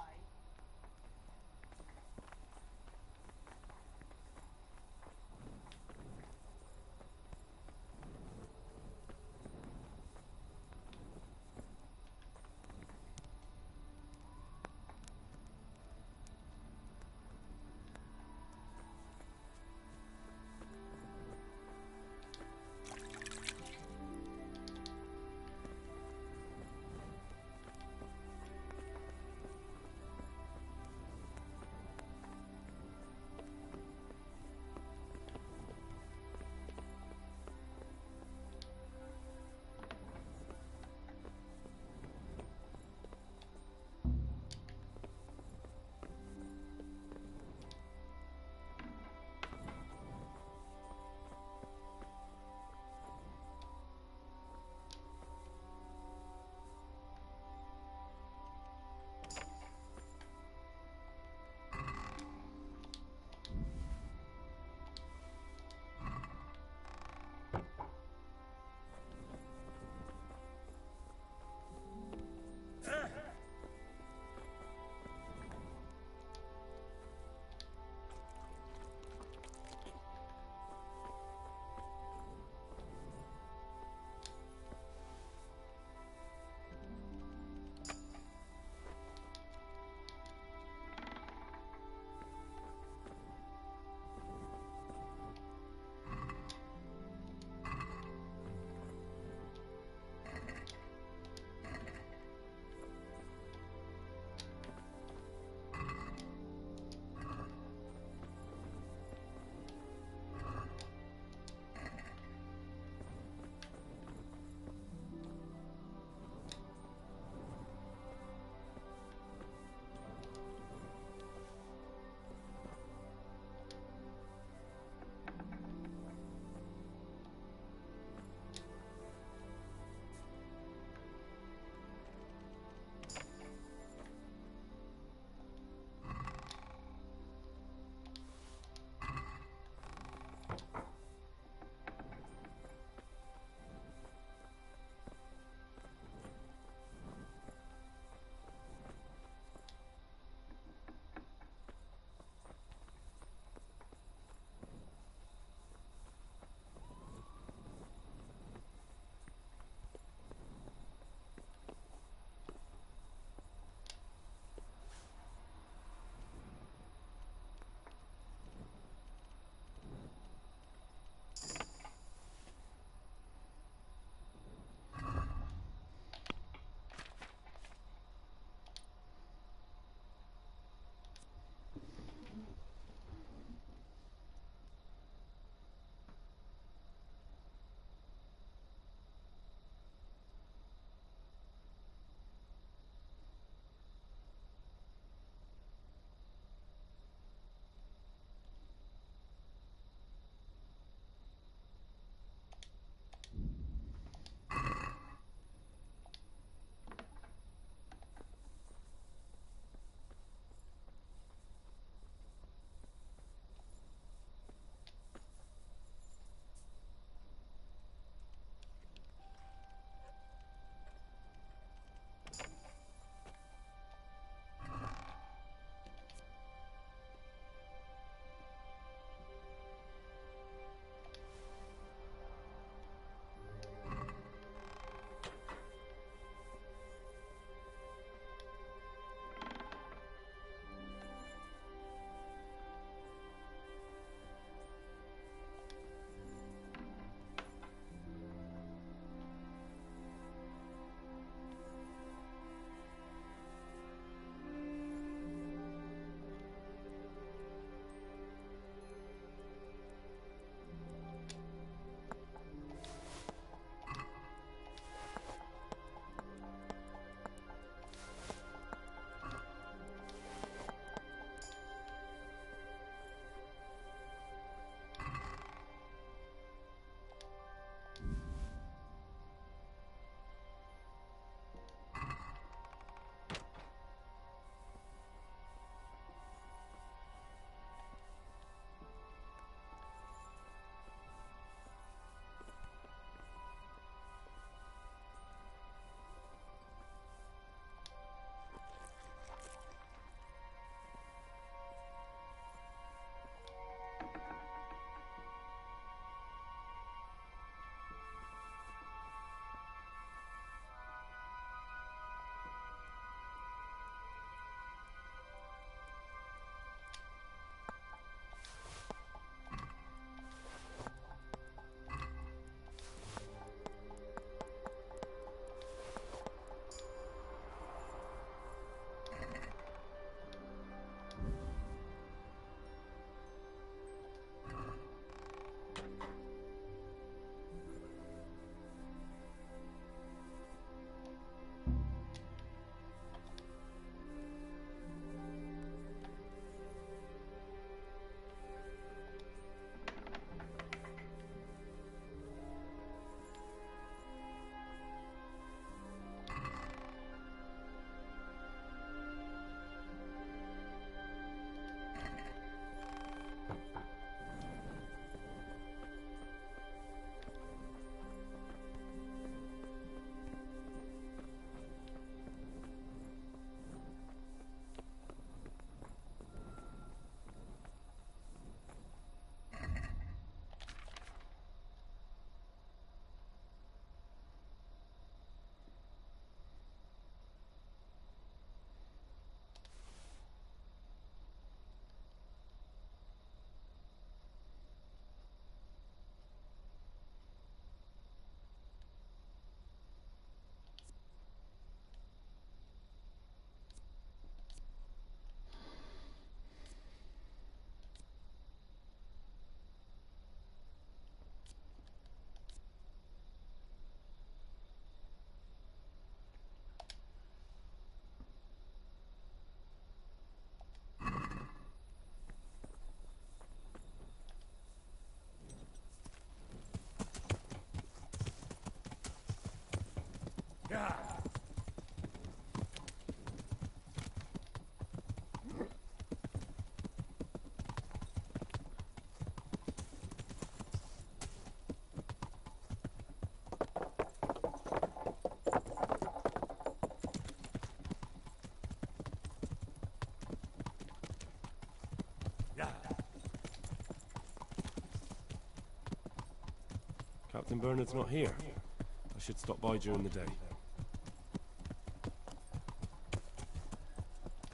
Captain Bernard's not here. I should stop by during the day.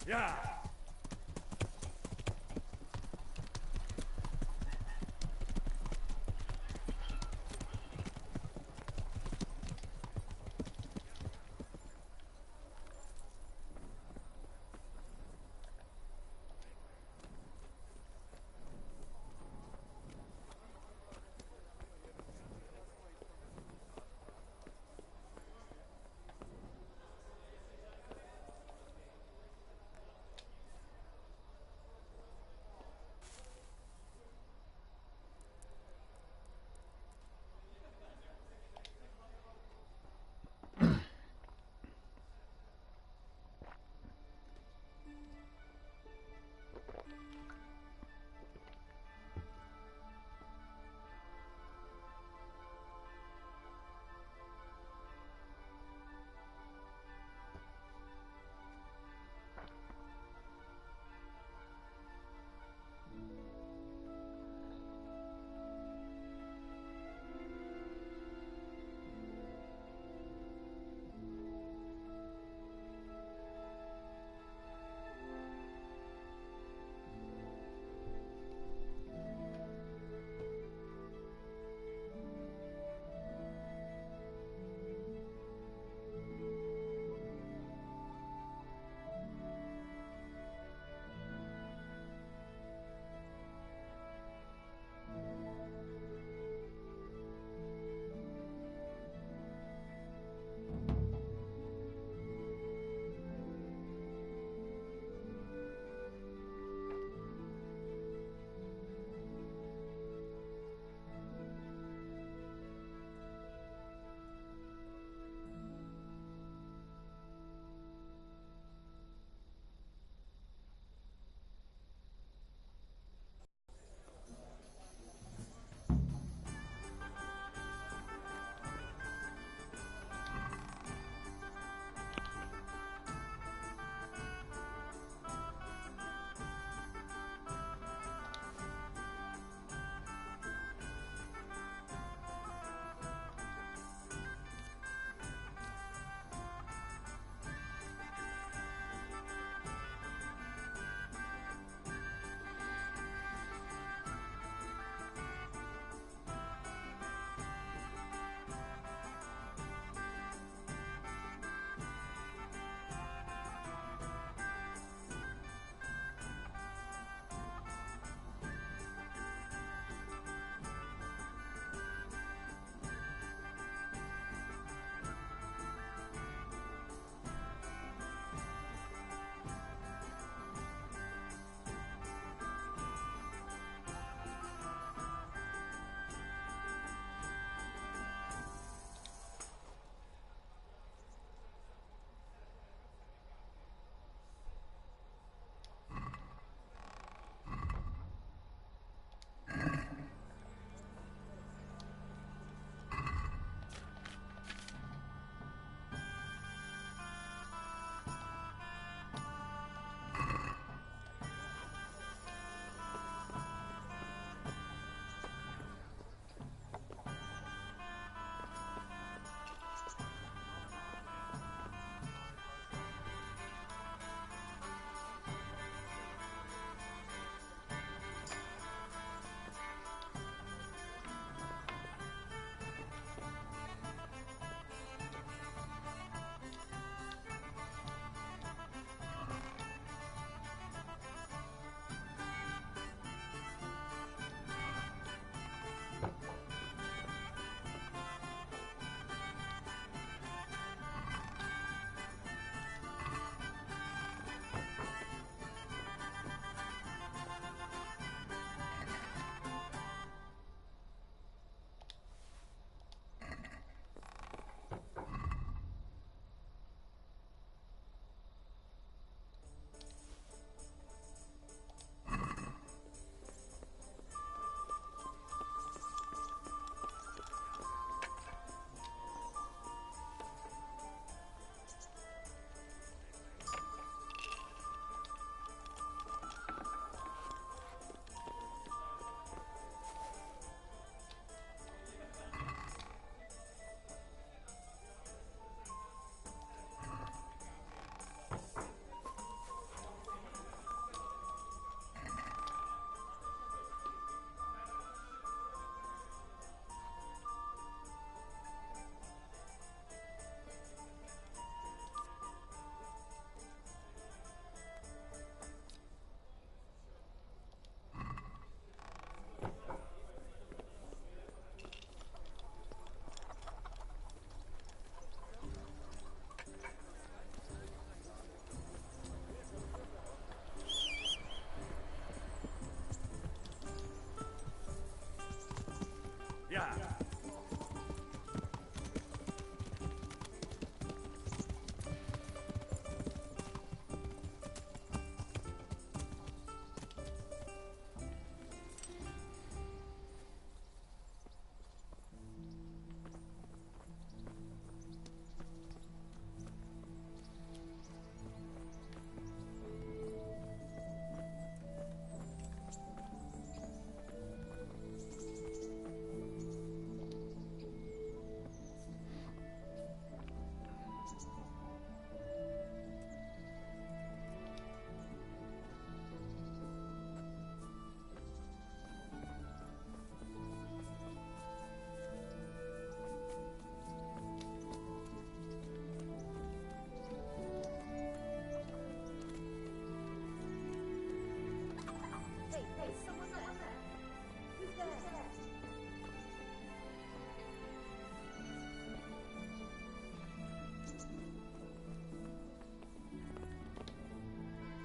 Yeah.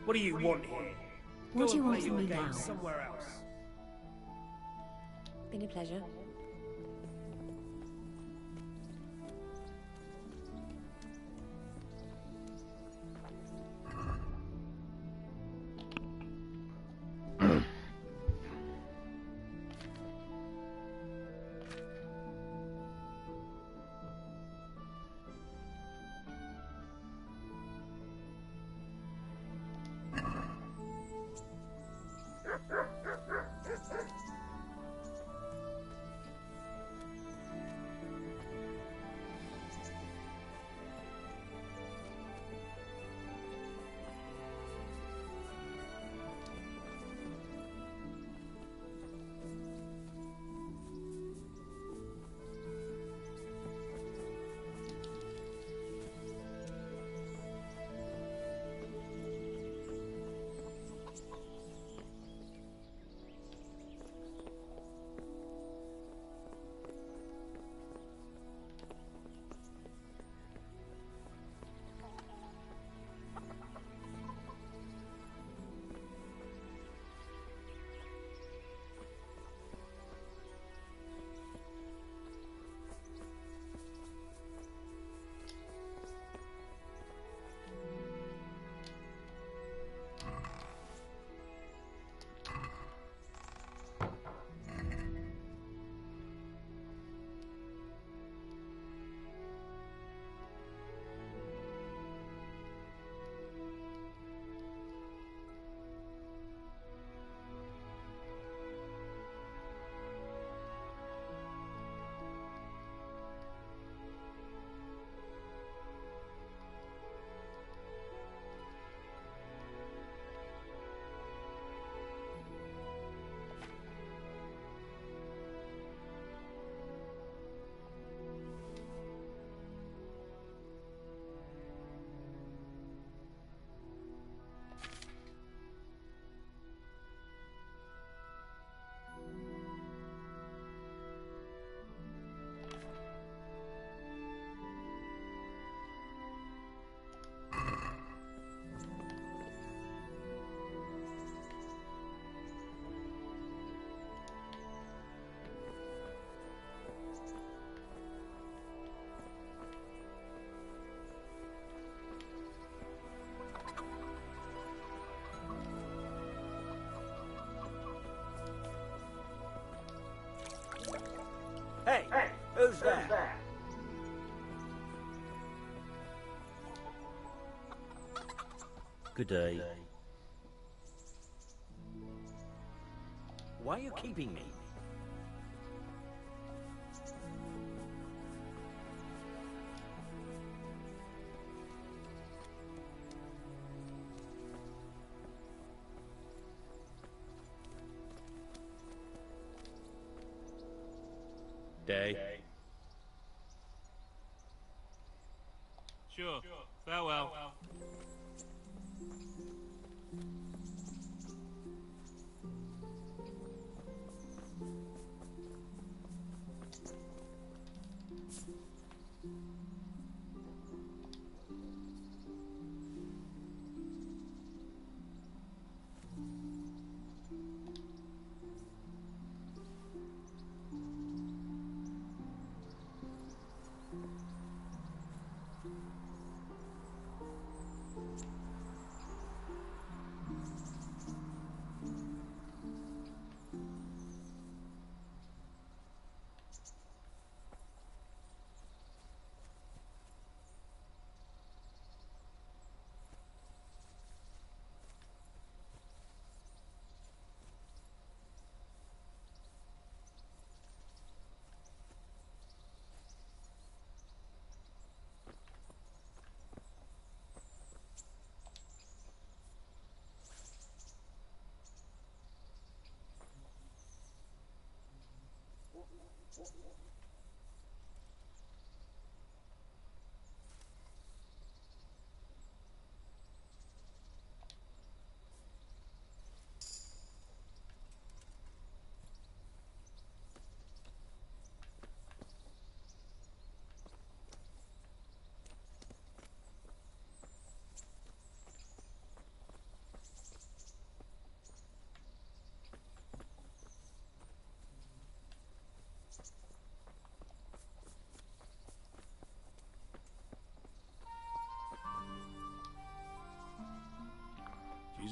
What do you want here? What do you Go and want play from your me game now? somewhere else. Been a pleasure. Hey, who's there? Good day. Why are you keeping me? Day. Sure. Farewell.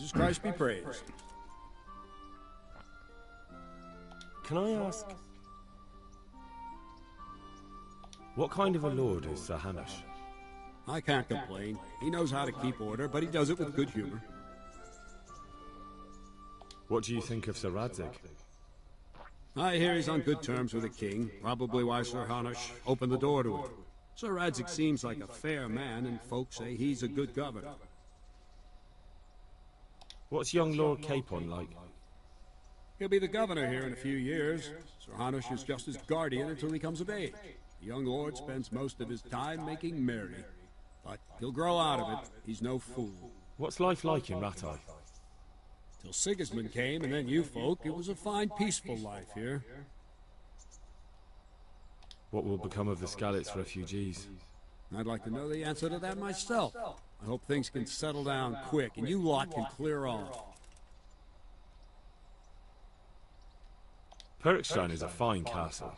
Jesus Christ be praised. Can I ask... what kind of a lord is Sir Hanush? I can't complain. He knows how to keep order, but he does it with good humor. What do you think of Sir Radzig? I hear he's on good terms with the king, probably why Sir Hanush opened the door to him. Sir Radzig seems like a fair man, and folks say he's a good governor. What's young Lord Capricorn like? He'll be the governor here in a few years. Sir Hanush is just his guardian until he comes of age. The young lord spends most of his time making merry. But he'll grow out of it. He's no fool. What's life like in Rattay? Till Sigismund came, and then you folk, it was a fine, peaceful life here. What will become of the Skalitz refugees? I'd like to know the answer to that myself. I hope things can settle down quick, and you lot can clear off. Perkstein is a fine castle.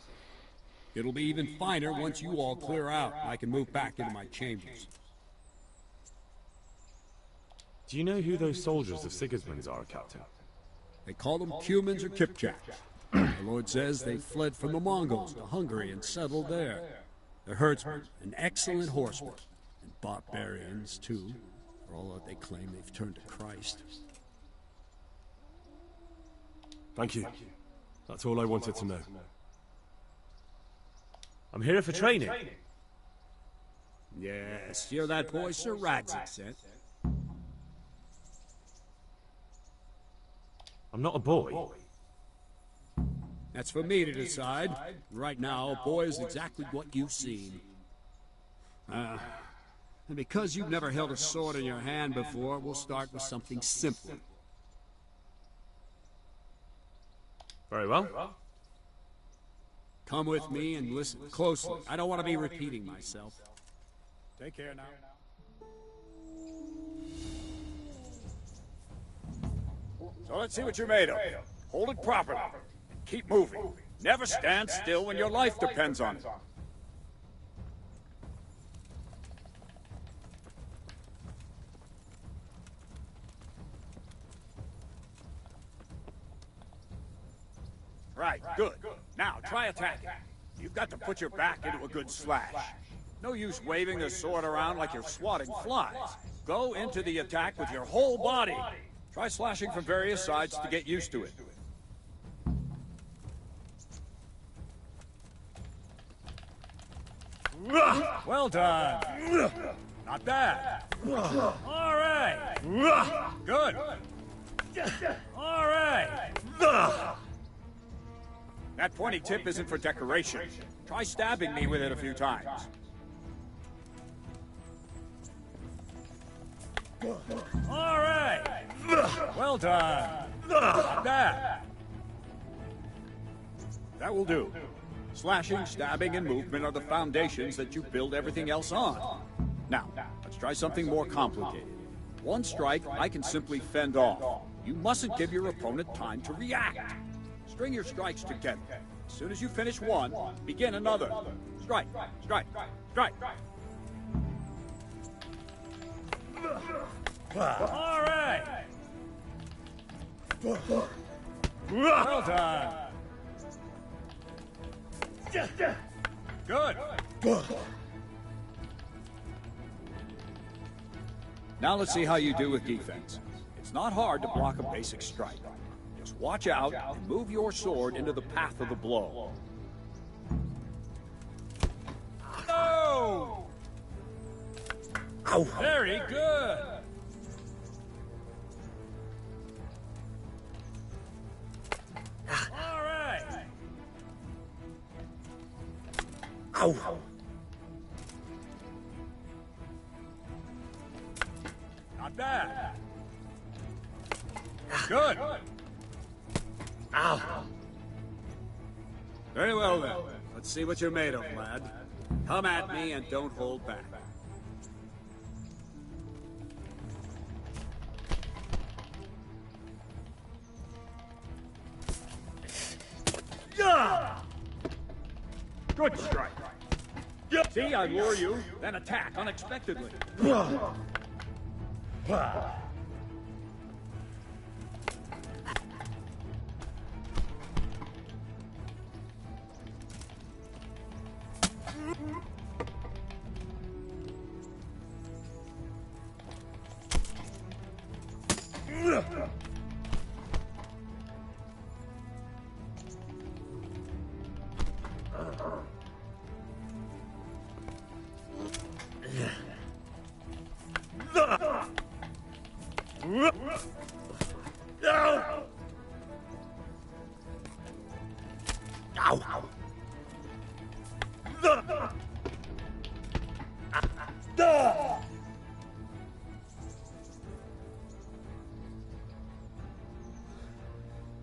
It'll be even finer once you all clear out, and I can move back into my chambers. Do you know who those soldiers of Sigismund's are, Captain? They call them Cumans or Kipchaks. The Lord says they fled from the Mongols to Hungary and settled there. They're herdsmen and excellent horsemen. And barbarians, too, for all that they claim they've turned to Christ. Thank you. That's all I wanted to know. I'm here for training. Yes, you're that boy Sir Radzig sent. I'm not a boy. That's for me to decide. Right now, a boy is exactly what you seem. And because you've never held a sword in your hand before, we'll start with something simple. Very well. Come with me and listen closely. I don't want to be repeating myself. Take care now. So let's see what you're made of. Hold it properly. Keep moving. Never stand still when your life depends on it. Right, good. Now, try attacking. You've got to put your back into a good slash. No use waving the sword around like you're swatting flies. Go into the attack with your whole body. Try slashing from various sides to get used to it. Well done. Not bad. All right. Good. All right. That pointy tip isn't for decoration. Try stabbing me with it a few times. All right. Well done. Not bad. That will do. Slashing, stabbing, and movement are the foundations that you build everything else on. Now, let's try something more complicated. One strike, I can simply fend off. You mustn't give your opponent time to react. String your strikes together. As soon as you finish one, begin another. Strike, strike, strike. All right. Well done. Good. Now let's see how you do with defense. It's not hard to block a basic strike. Just watch out and move your sword into the path of the blow. No! Ow. Very good. All right. Ow. Not bad. Good. Ow. Very well then. Let's see what you're made of, lad. Come at me and don't hold back. Good strike. See, I lure you, then attack unexpectedly.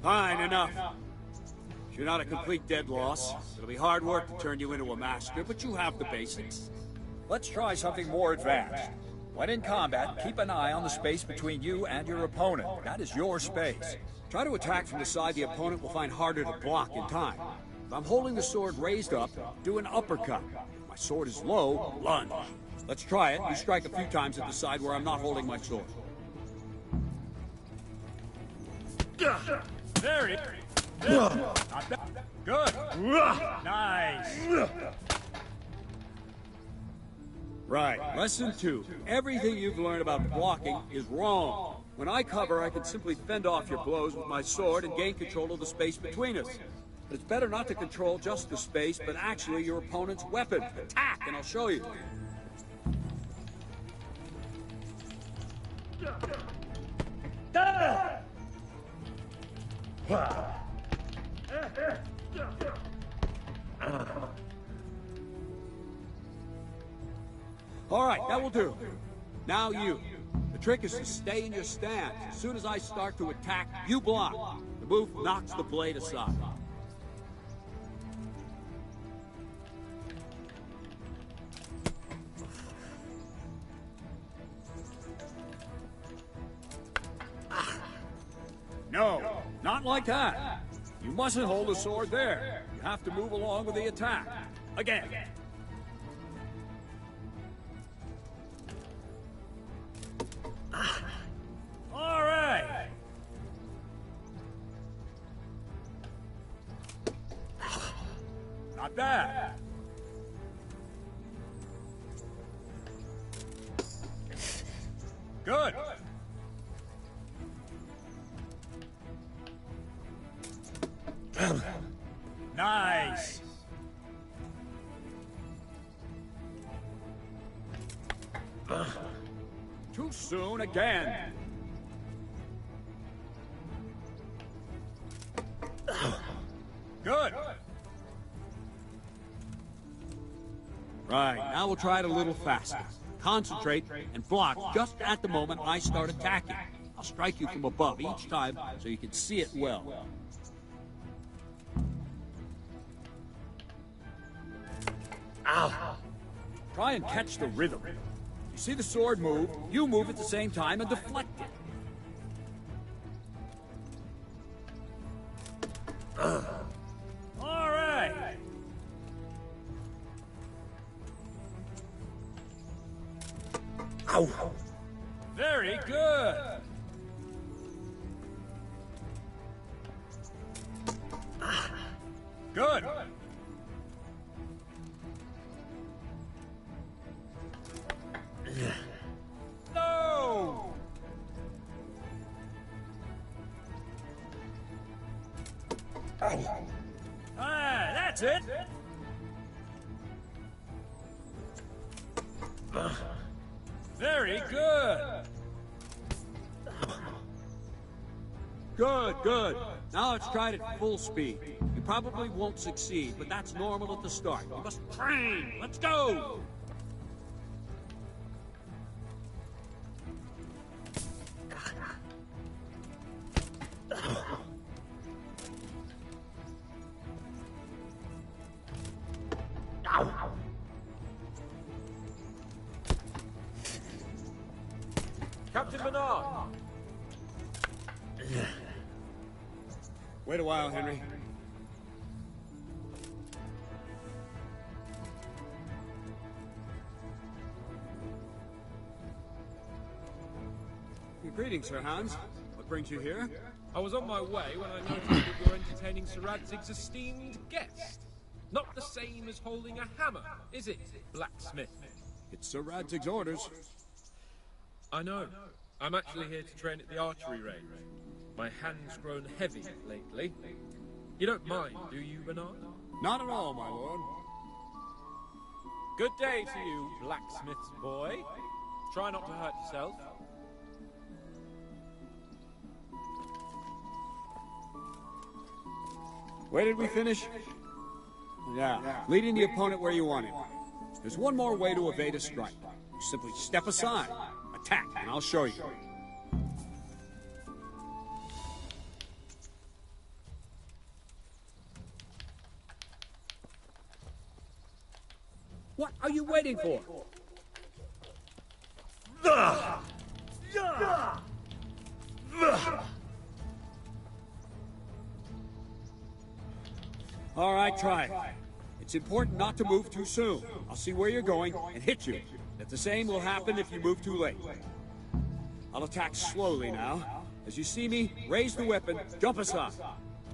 Fine, enough. You're not a complete dead loss. It'll be hard work to turn you into a master, but you have the basics. Let's try something more advanced. When in combat, keep an eye on the space between you and your opponent. That is your space. Try to attack from the side the opponent will find harder to block in time. If I'm holding the sword raised up, do an uppercut. If my sword is low, lunge. Let's try it. You strike a few times at the side where I'm not holding my sword. Very good. Not bad. Good. Nice. Right. Lesson 2. Everything you've learned about blocking is wrong. When I cover, I can simply fend off your blows with my sword and gain control of the space between us. But it's better not to control just the space, but actually your opponent's weapon. Attack, and I'll show you. All right, that will do. Now you. The trick is to stay in your stance. As soon as I start to attack, you block. The move knocks the blade aside. No, not like that. You mustn't hold the sword there. You have to move along with the attack. Again. All right. Not bad. Good. Nice. Too soon again. Good. Right, now we'll try it a little faster. Concentrate and block just at the moment I start attacking. I'll strike you from above each time so you can see it well. Ow! Try and catch the rhythm. You see the sword move, you move at the same time and deflect it. All right. Ow. Very good. Good. No! Ah, that's it. Very good. Good, good. Now let's try it at full speed. You probably won't succeed, but that's normal at the start. You must train. Let's go! Captain Bernard! Wait a while, Henry. Greetings, Sir Hans. What brings you here? I was on my way when I noticed that you're entertaining Sir Radzig's esteemed guest. Not the same as holding a hammer, is it, blacksmith? It's Sir Radzig's orders. I know. I'm actually here to train at the archery range. My hand's grown heavy lately. You don't mind, do you, Bernard? Not at all, my lord. Good day to you, blacksmith's boy. Try not to hurt yourself. Where did we finish? Yeah, leading the opponent where you want him. There's one more way to evade a strike. You simply step aside, attack, and I'll show you. What are you waiting for? All right, try it. It's important not to move too soon. I'll see where you're going and hit you. If the same will happen if you move too late. I'll attack slowly now. As you see me, raise the weapon, jump aside.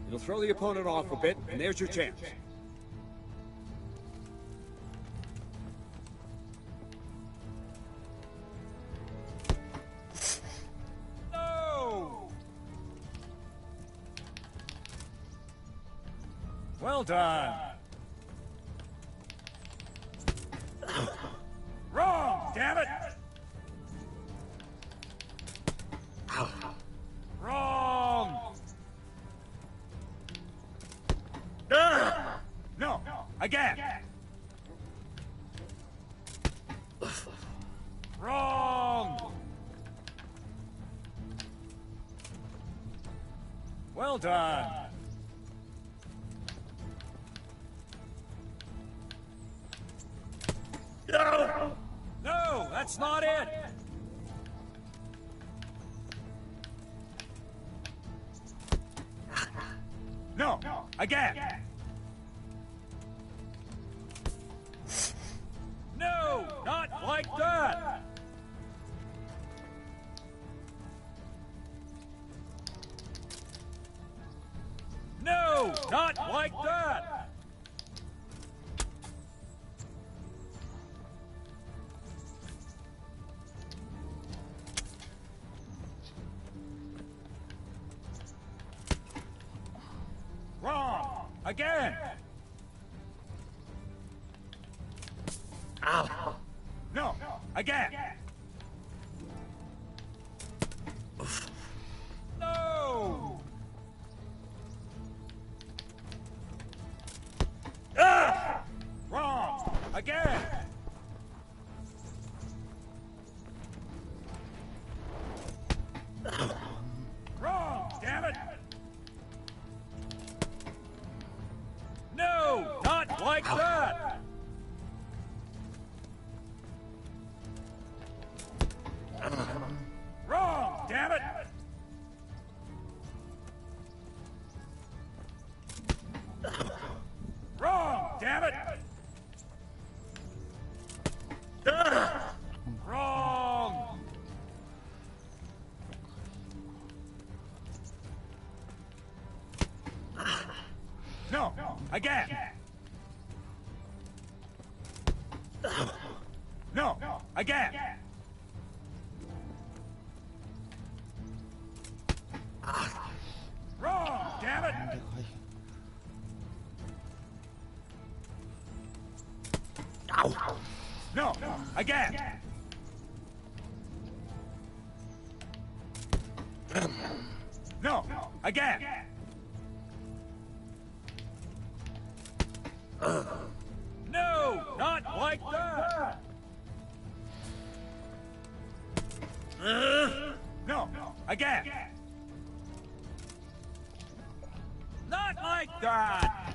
It'll throw the opponent off a bit, and there's your chance. No! Well done. Wrong, damn it! Wrong! No, again! Wrong! Well done. No! No, that's not it! No, again! No, not like that! No, not like that! Wrong! Again! Ow! No! Again! No! Ah! Wrong! Again! Wrong! Damn it! No! Not like that! Wrong! Damn it! Wrong! Damn it! Wrong! No! Again! No! Again! Wrong! Damn it! No! Again! No! Again! No! Not like that! No! Again! Not like that!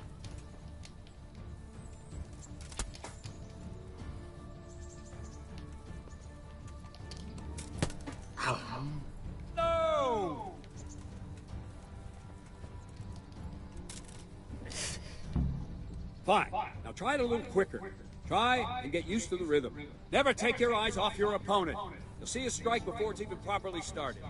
No! Fine. Now try it a little quicker. Try and get used to the rhythm. Never take your eyes off your opponent. You'll see a strike before it's even properly started.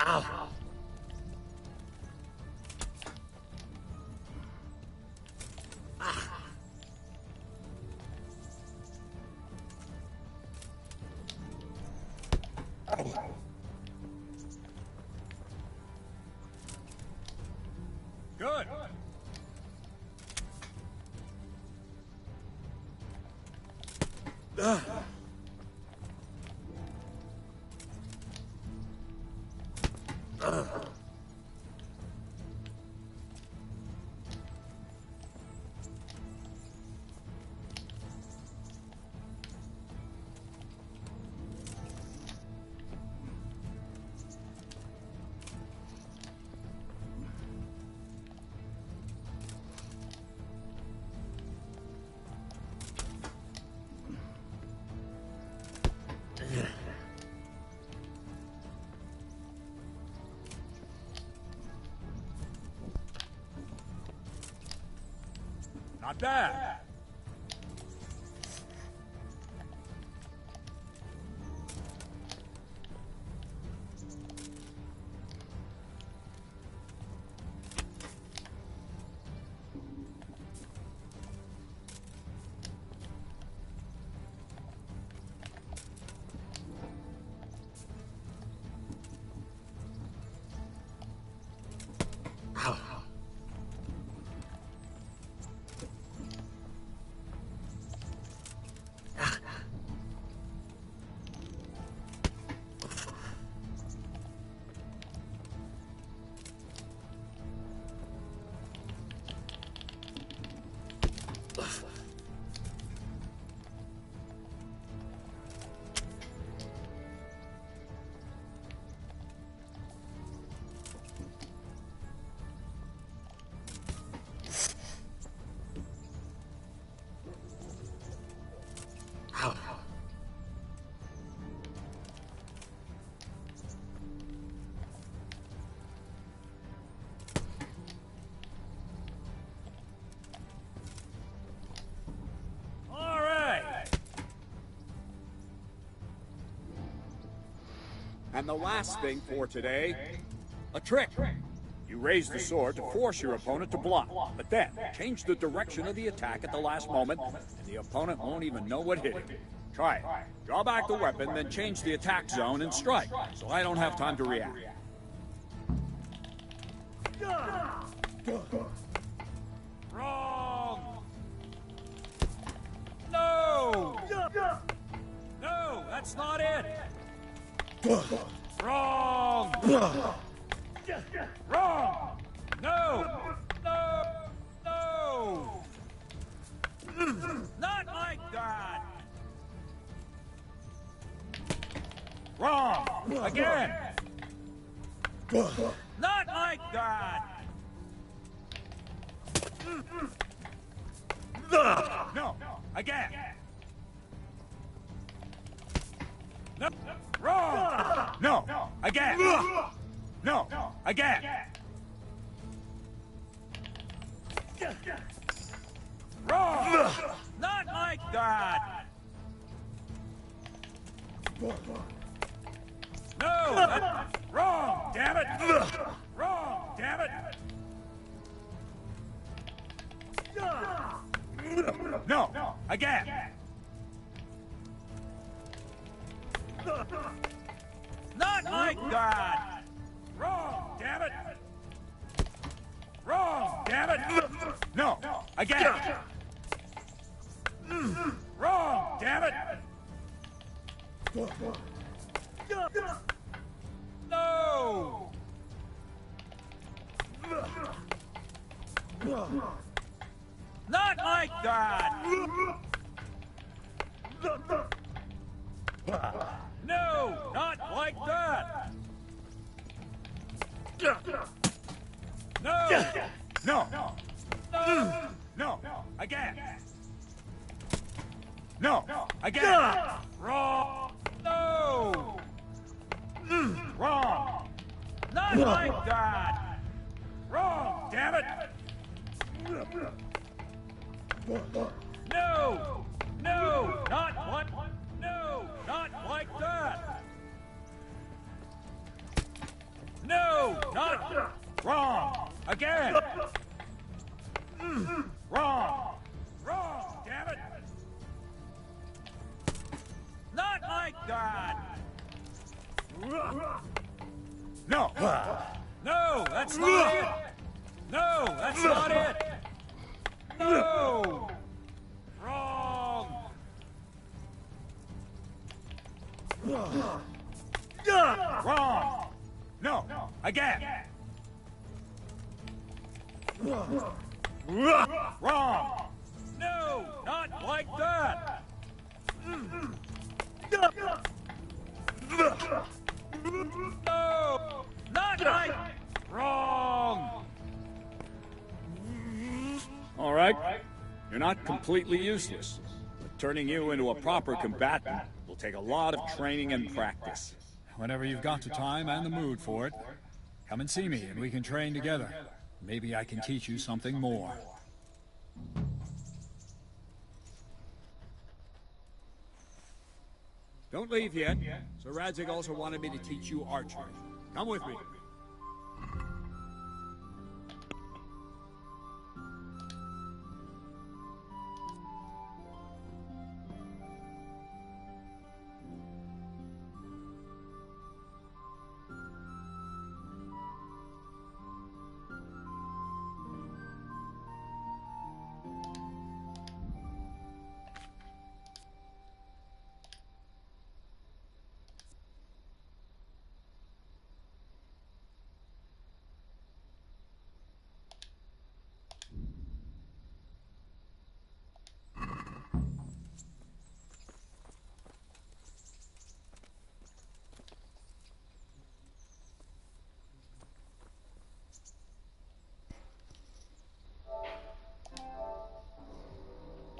Ow. Good. Not bad. And the last thing for today, a trick. You raise the sword to force your opponent to block, but then change the direction of the attack at the last moment, and the opponent won't even know what hit him. Try it. Draw back the weapon, then change the attack zone and strike, so I don't have time to react. Wrong! No! No, that's not it! Wrong! Wrong! No! No! No! Not like that! Wrong! Again! Not like that! No! Again! No! Wrong! No! Again! No! Again! Wrong! Not like that! No! Wrong! Damn it! Wrong! Damn it! No! Again! Not like that! Wrong! Damn it! Wrong! Damn it! No! Again! Wrong! Damn it! No! Not like that! No! Not like that! No! No! No! No! Again! No! Again! Wrong! No! Wrong! Not like that! Wrong! Damn it! No! No! Not what? No! Not like that! like that! No! No, that's not it! No, that's not it! No! Wrong! Wrong! No, again! Wrong! No, not like that! No! Not like... Wrong! All right. You're not completely useless. But turning you into a proper combatant will take a lot of training and practice. Whenever you've got the time and the mood for it, come and see me and we can train together. Maybe I can teach you something more. Don't leave yet. Sir Radzig also wanted me to teach you archery. Come with me.